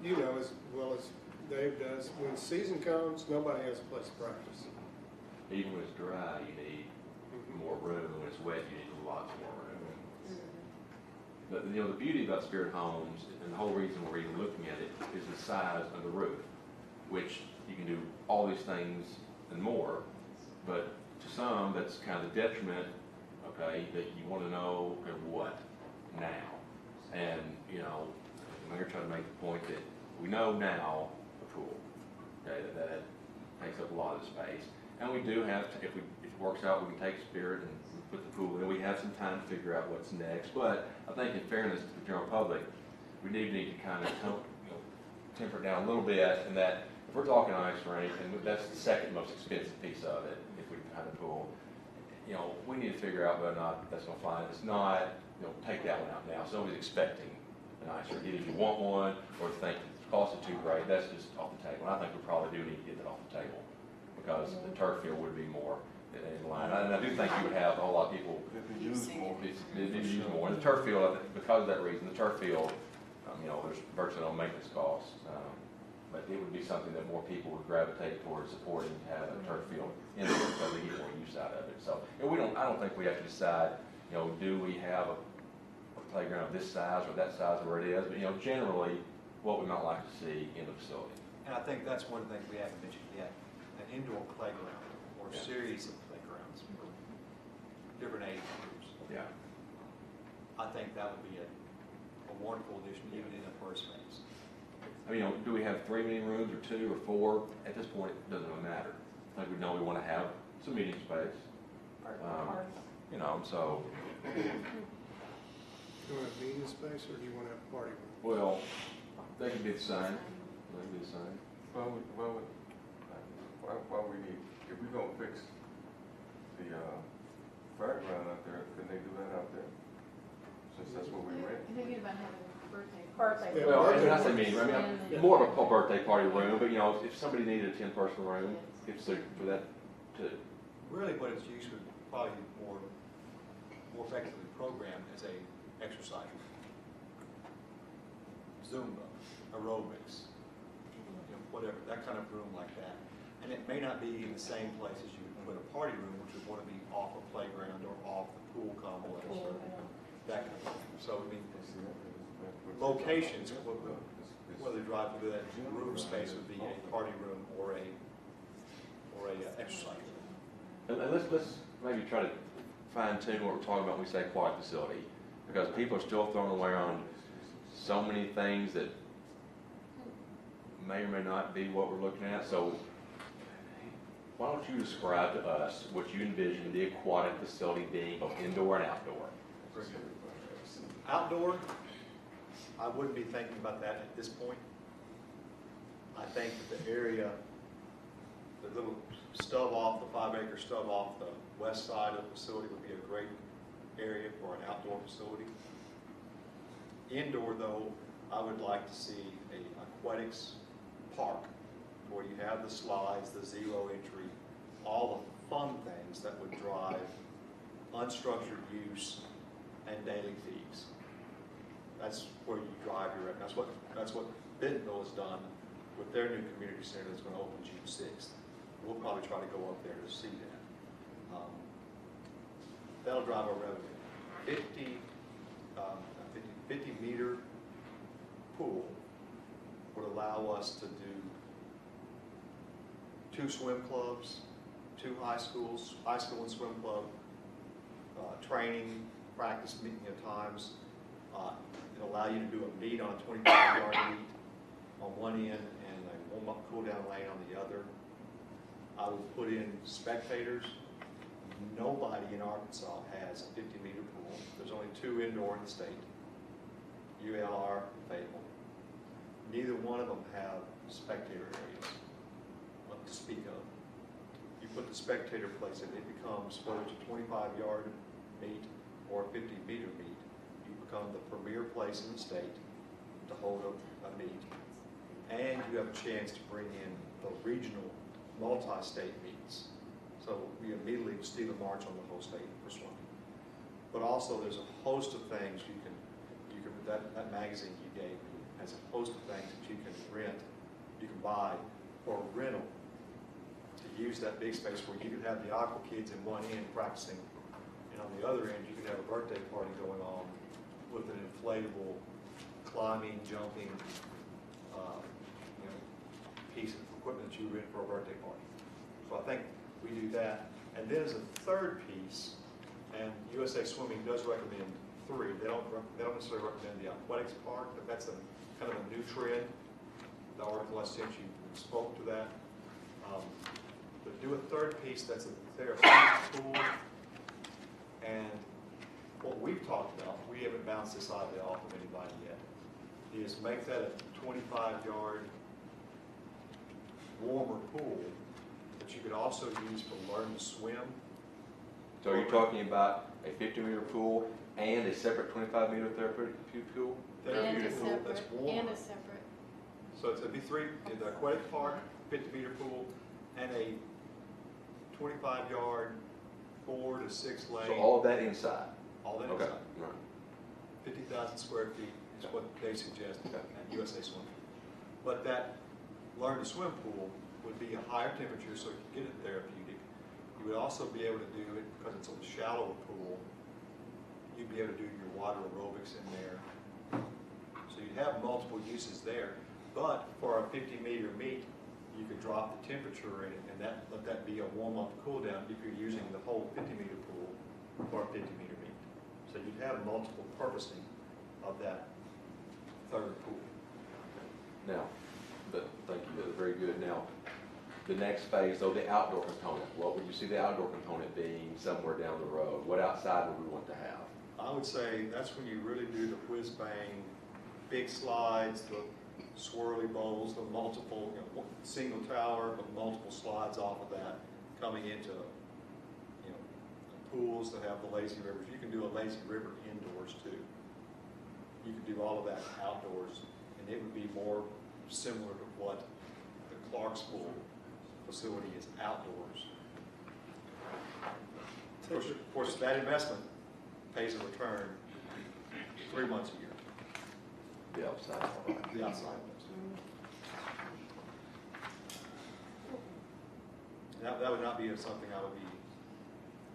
Speaker 4: You know as well as Dave does, when season comes, nobody has a place to practice.
Speaker 10: Even when it's dry, you need more room. When it's wet, you need lots more room. But, you know, the beauty about Spirit Homes, and the whole reason we're even looking at it, is the size of the roof, which you can do all these things and more, but to some, that's kind of the detriment, okay, that you want to know, okay, what now? And, you know, I'm here trying to make the point that we know now a pool, okay, that takes up a lot of the space. And we do have, if it works out, we can take Spirit and put the pool in. We have some time to figure out what's next. But I think in fairness to the general public, we need to kind of temper it down a little bit, and that if we're talking ice rink, and that's the second most expensive piece of it, if we have a pool, you know, we need to figure out whether or not that's going to fly. If it's not, you know, take that one out now. So nobody's expecting an ice rink. Either if you want one or think the cost is too great, that's just off the table. And I think we probably do need to get that off the table, because the turf field would be more in line. And I do think you would have a whole lot of people use more. And the turf field, I think, because of that reason, the turf field, you know, there's virtually no maintenance costs. But it would be something that more people would gravitate towards supporting, to have a turf field in there, because they get more use out of it. So, and I don't think we have to decide, you know, do we have a playground of this size or that size, or where it is, but, you know, generally, what we might like to see in the facility.
Speaker 2: And I think that's one of the things we haven't mentioned yet, an indoor playground or series of playgrounds for different age groups.
Speaker 10: Yeah.
Speaker 2: I think that would be a wonderful addition, even in a first phase.
Speaker 10: I mean, you know, do we have 3 meeting rooms or 2 or 4? At this point, it doesn't really matter. I think we know we want to have some meeting space. You know, so,
Speaker 4: Do you want a meeting space, or do you want to have a party room?
Speaker 10: well, they can be the same. They can be the same.
Speaker 6: Why we need, if we gonna fix the fairground out there, can they do that out there? Since that's what we rent.
Speaker 5: I'm thinking about having a birthday.
Speaker 9: Birthday.
Speaker 4: Yeah,
Speaker 10: Well,
Speaker 4: birthday
Speaker 10: and I say meeting room, I mean, more of a birthday party room, but, you know, if somebody needed a 10-person room, it's for that to,
Speaker 2: Really, what it's used would probably be more effectively programmed as a exercise room. Zumba, aerobics, you know, whatever, that kind of room like that. And it may not be in the same place as you would put a party room, which would want to be off a playground or off the pool complex or that kind of thing. So, I mean, locations, whether they drive through that room space would be a party room or a exercise room.
Speaker 10: And let's maybe try to fine tune what we're talking about when we say aquatic facility, because people are still throwing around so many things that may or may not be what we're looking at. So why don't you describe to us what you envision the aquatic facility being, both indoor and outdoor?
Speaker 2: Outdoor, I wouldn't be thinking about that at this point. I think that the area, the little stub off, the 5-acre stub off the west side of the facility would be a great area for an outdoor facility. Indoor though, I would like to see an aquatics park where you have the slides, the zero entry, all the fun things that would drive unstructured use and daily fees. That's where you drive your revenue. That's what Bentonville has done with their new community center that's going to open June 6th. We'll probably try to go up there to see that. That'll drive our revenue. 50 meter pool would allow us to do 2 swim clubs, 2 high school and swim club, training, practice meeting at times. It'll allow you to do a meet on a 25-yard meet on one end and a warm-up cool-down lane on the other. I will put in spectators. Nobody in Arkansas has a 50-meter pool. There's only 2 indoor in the state, ULR and Fayetteville. Neither one of them have spectator areas to speak of. You put the spectator place in, it becomes, whether it's a 25-yard meet or a 50-meter meet, you become the premier place in the state to hold a meet. And you have a chance to bring in the regional multi-state meets. So we immediately steal a march on the whole state for swimming. But also there's a host of things you can that magazine you gave me has a host of things that you can rent, you can buy for rental to use that big space where you could have the aqua kids in one end practicing, and on the other end you could have a birthday party going on with an inflatable climbing, jumping, piece of equipment that you rent for a birthday party. So I think we do that. And then as a third piece, and USA Swimming does recommend 3. They don't necessarily recommend the aquatics park, but that's a kind of a new trend. The article I sent you spoke to that. But do a third piece that's a therapeutic pool. And what we've talked about, we haven't bounced this idea off of anybody yet, is make that a 25-yard warmer pool that you could also use to learn to swim.
Speaker 10: So you're talking about a 50-meter pool and a separate 25-meter therapeutic pool?
Speaker 2: Therapeutic pool that's warmer.
Speaker 5: And a separate.
Speaker 2: So it's going to be 3, the aquatic park, 50-meter pool, and a 25-yard, 4 to 6 lane.
Speaker 10: So all of that inside?
Speaker 2: All that
Speaker 10: Okay.
Speaker 2: inside.
Speaker 10: Right.
Speaker 2: 50,000 square feet is what they suggest at USA Swimming. But that learn to swim pool would be a higher temperature so you can get it therapeutic. You would also be able to do it, because it's a shallower pool, you'd be able to do your water aerobics in there. So you'd have multiple uses there. But for a 50-meter meet, you could drop the temperature in it and let that be a warm-up cool-down if you're using the whole 50-meter pool for a 50-meter meet. So you'd have multiple purposing of that third pool.
Speaker 10: Now, thank you, that's very good. Now, the next phase, though, the outdoor component. What would you see the outdoor component being somewhere down the road? What outside would we want to have?
Speaker 2: I would say that's when you really do the whiz-bang, big slides, the swirly bowls, the multiple, single tower, but multiple slides off of that, coming into, pools that have the lazy rivers. You can do a lazy river indoors too. You can do all of that outdoors, and it would be more similar to what the Clarksville facility is outdoors. Of course, that investment pays a return 3 months a year.
Speaker 10: The outside.
Speaker 2: The outside. That would not be something I would be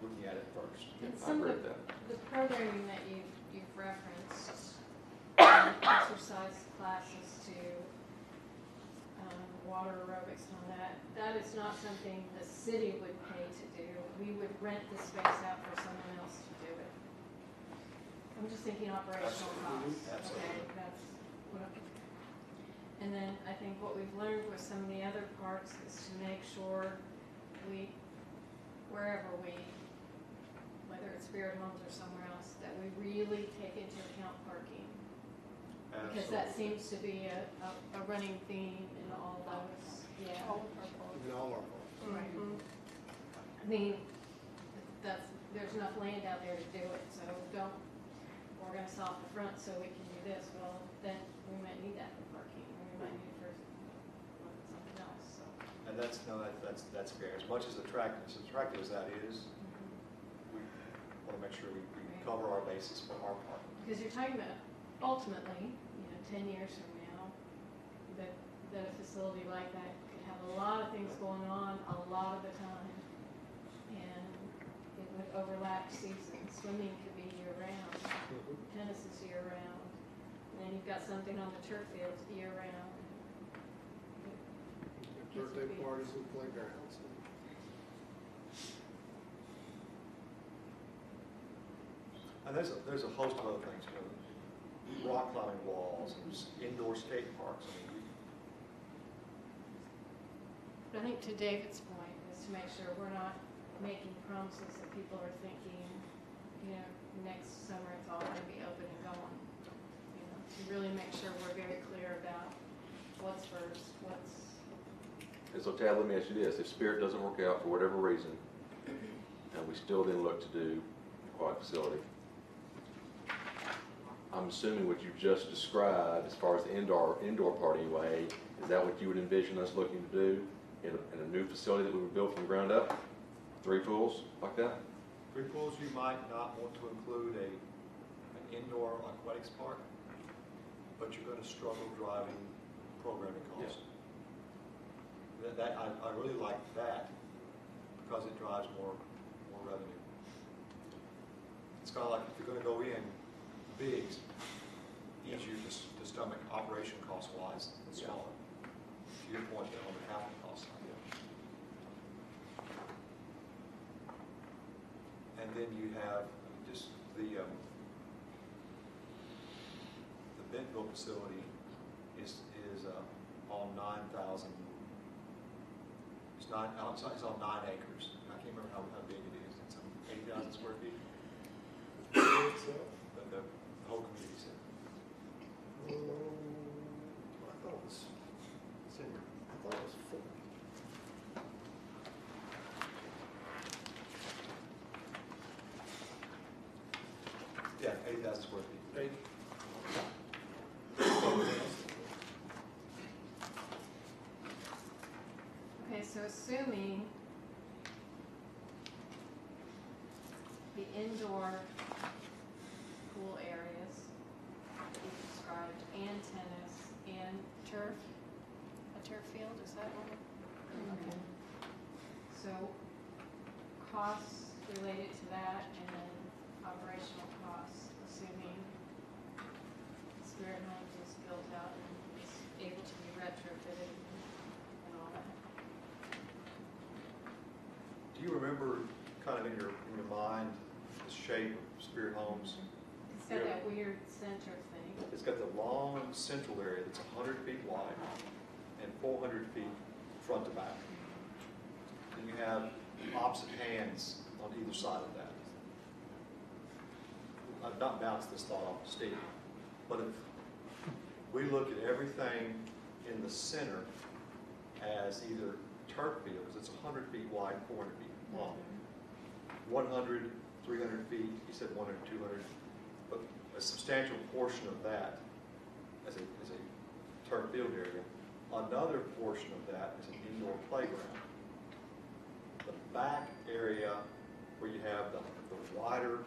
Speaker 2: looking at first.
Speaker 5: And
Speaker 10: I
Speaker 5: some
Speaker 10: agree
Speaker 5: of
Speaker 10: with that.
Speaker 5: the programming that you've referenced, exercise classes to water aerobics and all that, that is not something the city would pay to do. We would rent the space out for someone else to do it. I'm just thinking operational costs.
Speaker 2: Absolutely.
Speaker 5: Okay, that's what I'm. And then I think what we've learned with some of the other parks is to make sure we, wherever we, whether it's Spirit Homes or somewhere else, that we really take into account parking. Because that seems to be a running theme in all those, yeah.
Speaker 9: All of our parks.
Speaker 4: Even all our parks.
Speaker 5: Right.
Speaker 9: Mhm.
Speaker 5: I mean, there's enough land out there to do it, so we're gonna sell off the front so we can do this, well, then we might need that for parking, or we might need it for something else, so.
Speaker 2: And that's fair. As much as attractive as that is, we want to make sure we cover our bases for our part.
Speaker 5: Because you're talking about, ultimately, 10 years from now, that a facility like that could have a lot of things going on a lot of the time, and it would overlap seasons. Swimming could be year-round, tennis is year-round, and then you've got something on the turf fields year-round.
Speaker 4: Birthday parties and playgrounds.
Speaker 2: And there's a host of other things, rock climbing walls, and indoor skate parks. I mean,
Speaker 5: But I think to David's point is to make sure we're not making promises that people are thinking, next summer it's all going to be open and going. To really make sure we're very clear about what's first,
Speaker 10: And so Tad, let me ask you this, if Spirit doesn't work out for whatever reason, and we still then look to do the quad facility, I'm assuming what you just described as far as the indoor party way, is that what you would envision us looking to do in a new facility that we would build from the ground up? 3 pools like that?
Speaker 2: 3 pools, you might not want to include an indoor aquatics park, but you're going to struggle driving programming costs. I really like that because it drives more revenue. It's kind of like if you're going to go in big, easier to stomach operation cost wise than smaller. To your point, they're only half the cost. And then you have just the Bentonville facility is on 9,000. It's on 9 acres. I can't remember how big it is. It's 8,000 square feet. But the whole community center.
Speaker 4: I thought it was 4.
Speaker 2: Yeah, 8,000 square feet.
Speaker 4: 8.
Speaker 5: Okay, so assuming the indoor pool areas that you described, and tennis, and turf, a turf field, is that one? Okay. So costs related to that, and then operational costs, assuming Spirit Homes is built out and is able to be retrofitted and all that.
Speaker 2: Do you remember kind of in your mind the shape of Spirit Homes?
Speaker 5: It's got that weird center thing.
Speaker 2: It's got the long central area that's 100 feet wide and 400 feet front to back. And you have opposite hands on either side of that. I've not bounced this thought off Steve, but if we look at everything in the center as either turf field, because it's 100 feet wide, 400 feet long, 100, 300 feet, he said 100, 200, but a substantial portion of that as a turf field area. Another portion of that is an indoor playground. The back area where you have the wider,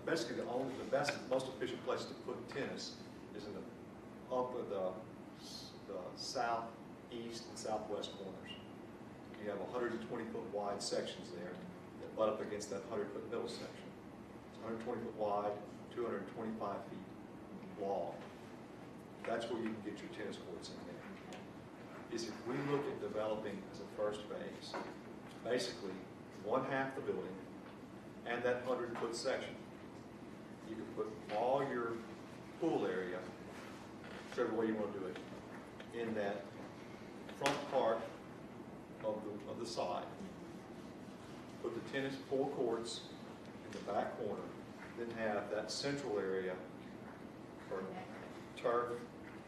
Speaker 2: basically the best, most efficient place to put tennis is in the southeast and southwest corners. You have 120-foot wide sections there that butt up against that 100-foot middle section. It's 120 foot wide, 225 feet long. That's where you can get your tennis courts in there. Is if we look at developing as a first phase, basically one half the building and that 100-foot section. You can put all your pool area, whichever way you want to do it, in that front part of the side. Put the tennis 4 courts in the back corner, then have that central area for turf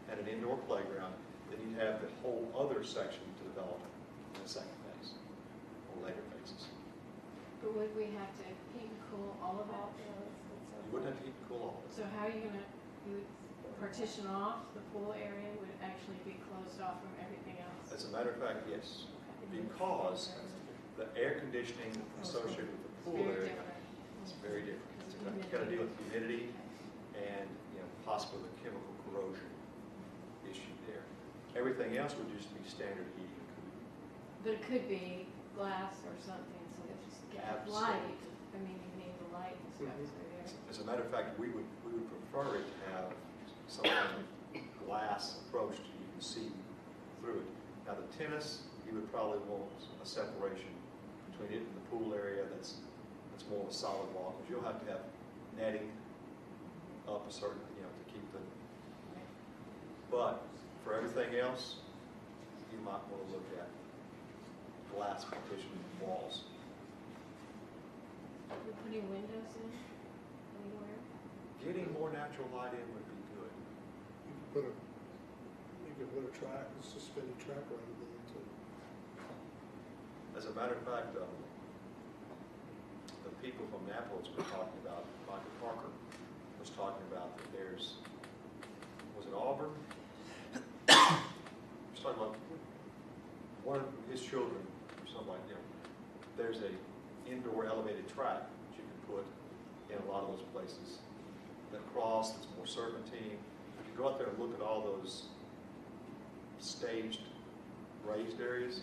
Speaker 2: and an indoor playground. Then you'd have the whole other section to develop in the second phase or later phases.
Speaker 5: But would we have to heat and cool all of that?
Speaker 2: You wouldn't have to heat and cool all of it.
Speaker 5: So how are you gonna, you would partition off, the pool area would actually be closed off from everything else?
Speaker 2: As a matter of fact, yes, because the air conditioning associated with the pool area is very different. You've got to deal with humidity and, possibly the chemical corrosion issue there. Everything else would just be standard heating and cooling.
Speaker 5: But it could be glass or something, so that you get light. I mean, you need the light and stuff through there.
Speaker 2: As a matter of fact, we would prefer it to have some kind of glass approach to you can see through it. Now the tennis, you would probably want a separation between it and the pool area that's more of a solid wall, because you'll have to have netting up a certain, to keep the. But for everything else, you might want to look at glass partition walls.
Speaker 5: We're putting windows in anywhere?
Speaker 2: Getting more natural light in would be good.
Speaker 4: You could put a track, a suspended track around the building too.
Speaker 2: As a matter of fact, the people from Annapolis were talking about, Michael Parker was talking about that there's, was it Auburn? He was talking about one of his children, or somebody, there's a indoor elevated track that you can put in a lot of those places. That cross, that's more serpentine. If you go out there and look at all those staged raised areas,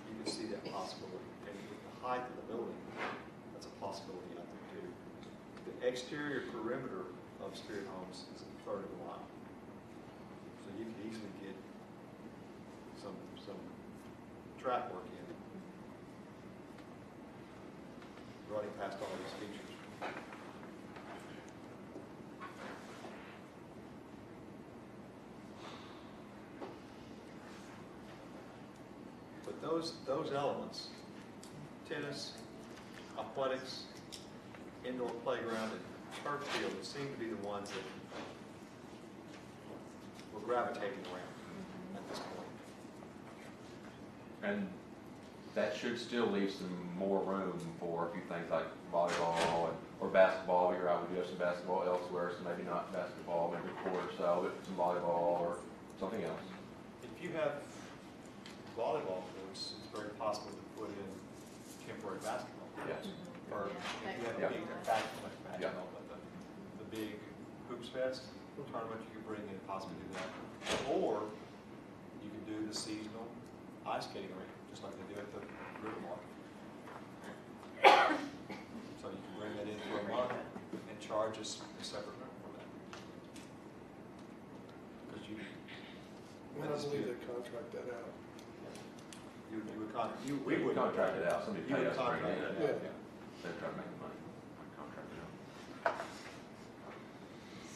Speaker 2: you can see that possibility. And with the height of the building, that's a possibility out there too. The exterior perimeter of Spirit Homes is a third of a mile. So you could easily get some track work in, running past all these features. But those elements, tennis, athletics, indoor playground, and turf field, seem to be the ones that we're gravitating around at this point.
Speaker 10: And that should still leave some more room for a few things like volleyball or basketball. You're out, we do have some basketball elsewhere, so maybe not basketball, maybe a court or so, but some volleyball or something else.
Speaker 2: If you have volleyball courts, it's very possible to put in temporary basketball courts.
Speaker 10: Yes.
Speaker 2: Or if you have a big basketball, but the big Hoops Fest tournament, you could bring in, possibly do that. Or you could do the seasonal ice skating rink, just like they do at the River Mark. So you can bring that in for a month and charge us a separate rent for that. Because you.
Speaker 4: When I believe they contract that out.
Speaker 2: You would contract.
Speaker 10: We would contract it out, somebody
Speaker 2: You
Speaker 10: pay
Speaker 2: would
Speaker 10: us to bring
Speaker 2: contract
Speaker 10: it
Speaker 2: it
Speaker 10: in.
Speaker 2: out.
Speaker 4: Yeah.
Speaker 10: They're trying to make the money, contract it out.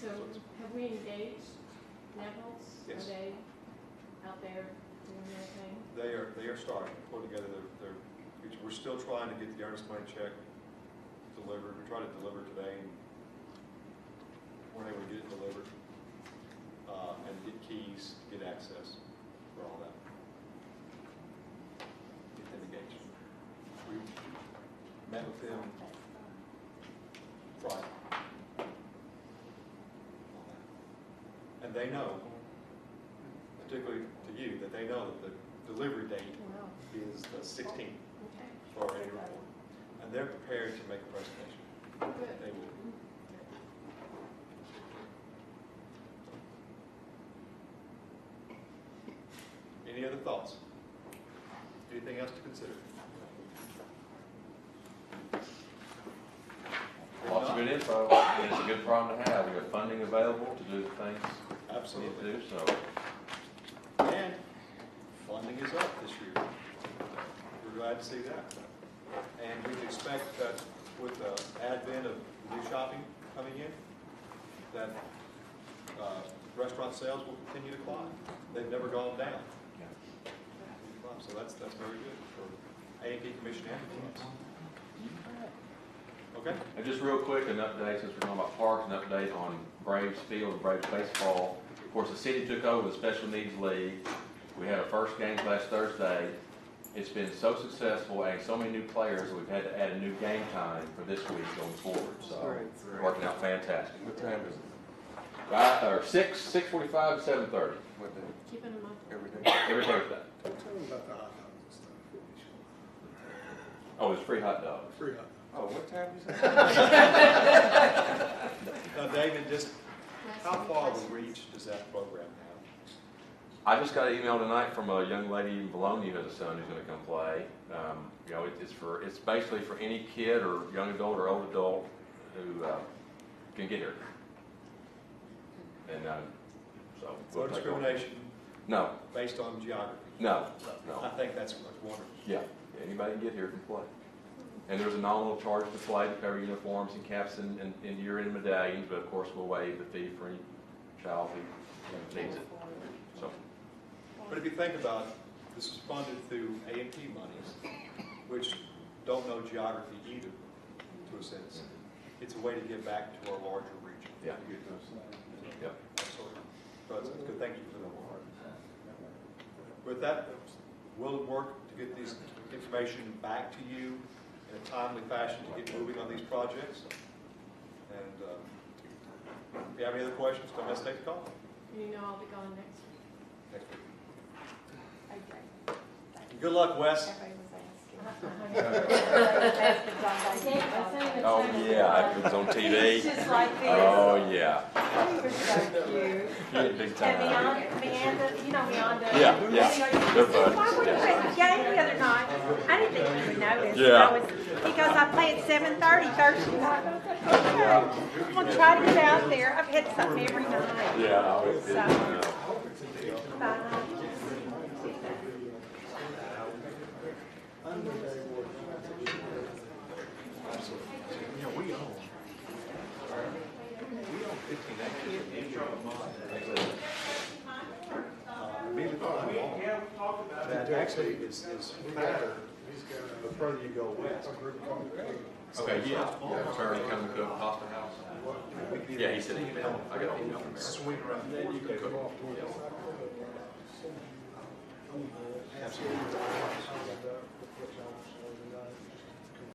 Speaker 5: So have we engaged Neville's?
Speaker 2: Yes.
Speaker 5: Are they out there doing their thing?
Speaker 2: They are starting to pull together their we're still trying to get the earnest money check delivered. We tried to deliver today and weren't able to get it delivered. And get keys, get access for all that. Get them engaged. We met with them Friday. And they know, particularly to you, that they know that the delivery date
Speaker 5: Wow.
Speaker 2: is the 16th
Speaker 5: Okay.
Speaker 2: for our annual report. And they're prepared to make a presentation.
Speaker 5: Good.
Speaker 2: They will. Any other thoughts? Anything anything else to consider?
Speaker 10: Lots of good info, and it's a good problem to have. We have funding available to do the things we need
Speaker 2: Absolutely.
Speaker 10: to do, so.
Speaker 2: And funding is up this year. We're glad to see that. And we can expect that with the advent of new shopping coming in, that restaurant sales will continue to climb. They've never gone down. So that's very good for A&P Commission and the teams. Okay?
Speaker 10: And just real quick, an update, since we're talking about parks, an update on Braves Field, Braves Baseball. Of course, the city took over the Special Needs League. We had our first game last Thursday. It's been so successful, adding so many new players, that we've had to add a new game time for this week going forward. So, working out fantastic.
Speaker 6: What time is it?
Speaker 10: 6:45 to 7:30.
Speaker 6: What day?
Speaker 5: Keeping them up.
Speaker 6: Every day?
Speaker 10: Every Thursday.
Speaker 4: Tell them about the hot dogs and stuff.
Speaker 10: Oh, it's free hot dogs.
Speaker 4: Free hot
Speaker 6: Oh, what time is it?
Speaker 2: Now, David, just how far of a reach does that program have?
Speaker 10: I just got an email tonight from a young lady in Bologna who has a son who's going to come play. You know, it's basically for any kid or young adult or old adult who can get here. And so.
Speaker 2: No discrimination
Speaker 10: No,
Speaker 2: based on geography?
Speaker 10: no,
Speaker 2: I
Speaker 10: no.
Speaker 2: think that's wonderful.
Speaker 10: Yeah, anybody can get here and play. And there's a nominal charge to play to cover uniforms and caps and year-end medallions, but of course we'll waive the fee for any child who needs it. So.
Speaker 2: But if you think about it, this is funded through A&P monies, which don't know geography either, to a sense. It's a way to give back to our larger region.
Speaker 10: Yeah. Yep.
Speaker 2: Absolutely. So it's good. Thank you for that. With that, we'll work to get this information back to you in a timely fashion to get moving on these projects. And if you have any other questions, don't hesitate to call.
Speaker 5: You know I'll be going next week.
Speaker 2: Next week.
Speaker 11: Okay.
Speaker 2: Good luck, Wes.
Speaker 11: Everybody was asking.
Speaker 10: Oh, yeah, it was on TV.
Speaker 9: He's just like this.
Speaker 10: Oh, yeah.
Speaker 9: He was so cute.
Speaker 10: Big time.
Speaker 9: And Meanda, you know Meanda?
Speaker 10: Yeah, yeah. They're fun.
Speaker 9: Why were you at the game the other night? I didn't think you would notice.
Speaker 10: Yeah.
Speaker 9: He goes, I play at 7:30 Thursday night. Okay. I'm going to try to get out there. I've had something every night.
Speaker 10: Yeah, I always did.
Speaker 9: So, bye.
Speaker 2: You know, we own 15 acres. That actually is fatter the further you go west.
Speaker 10: Okay, yeah. Attorney coming to the Costa House. Yeah, he said email. I got an email from him.
Speaker 2: Swing around. Then you can go.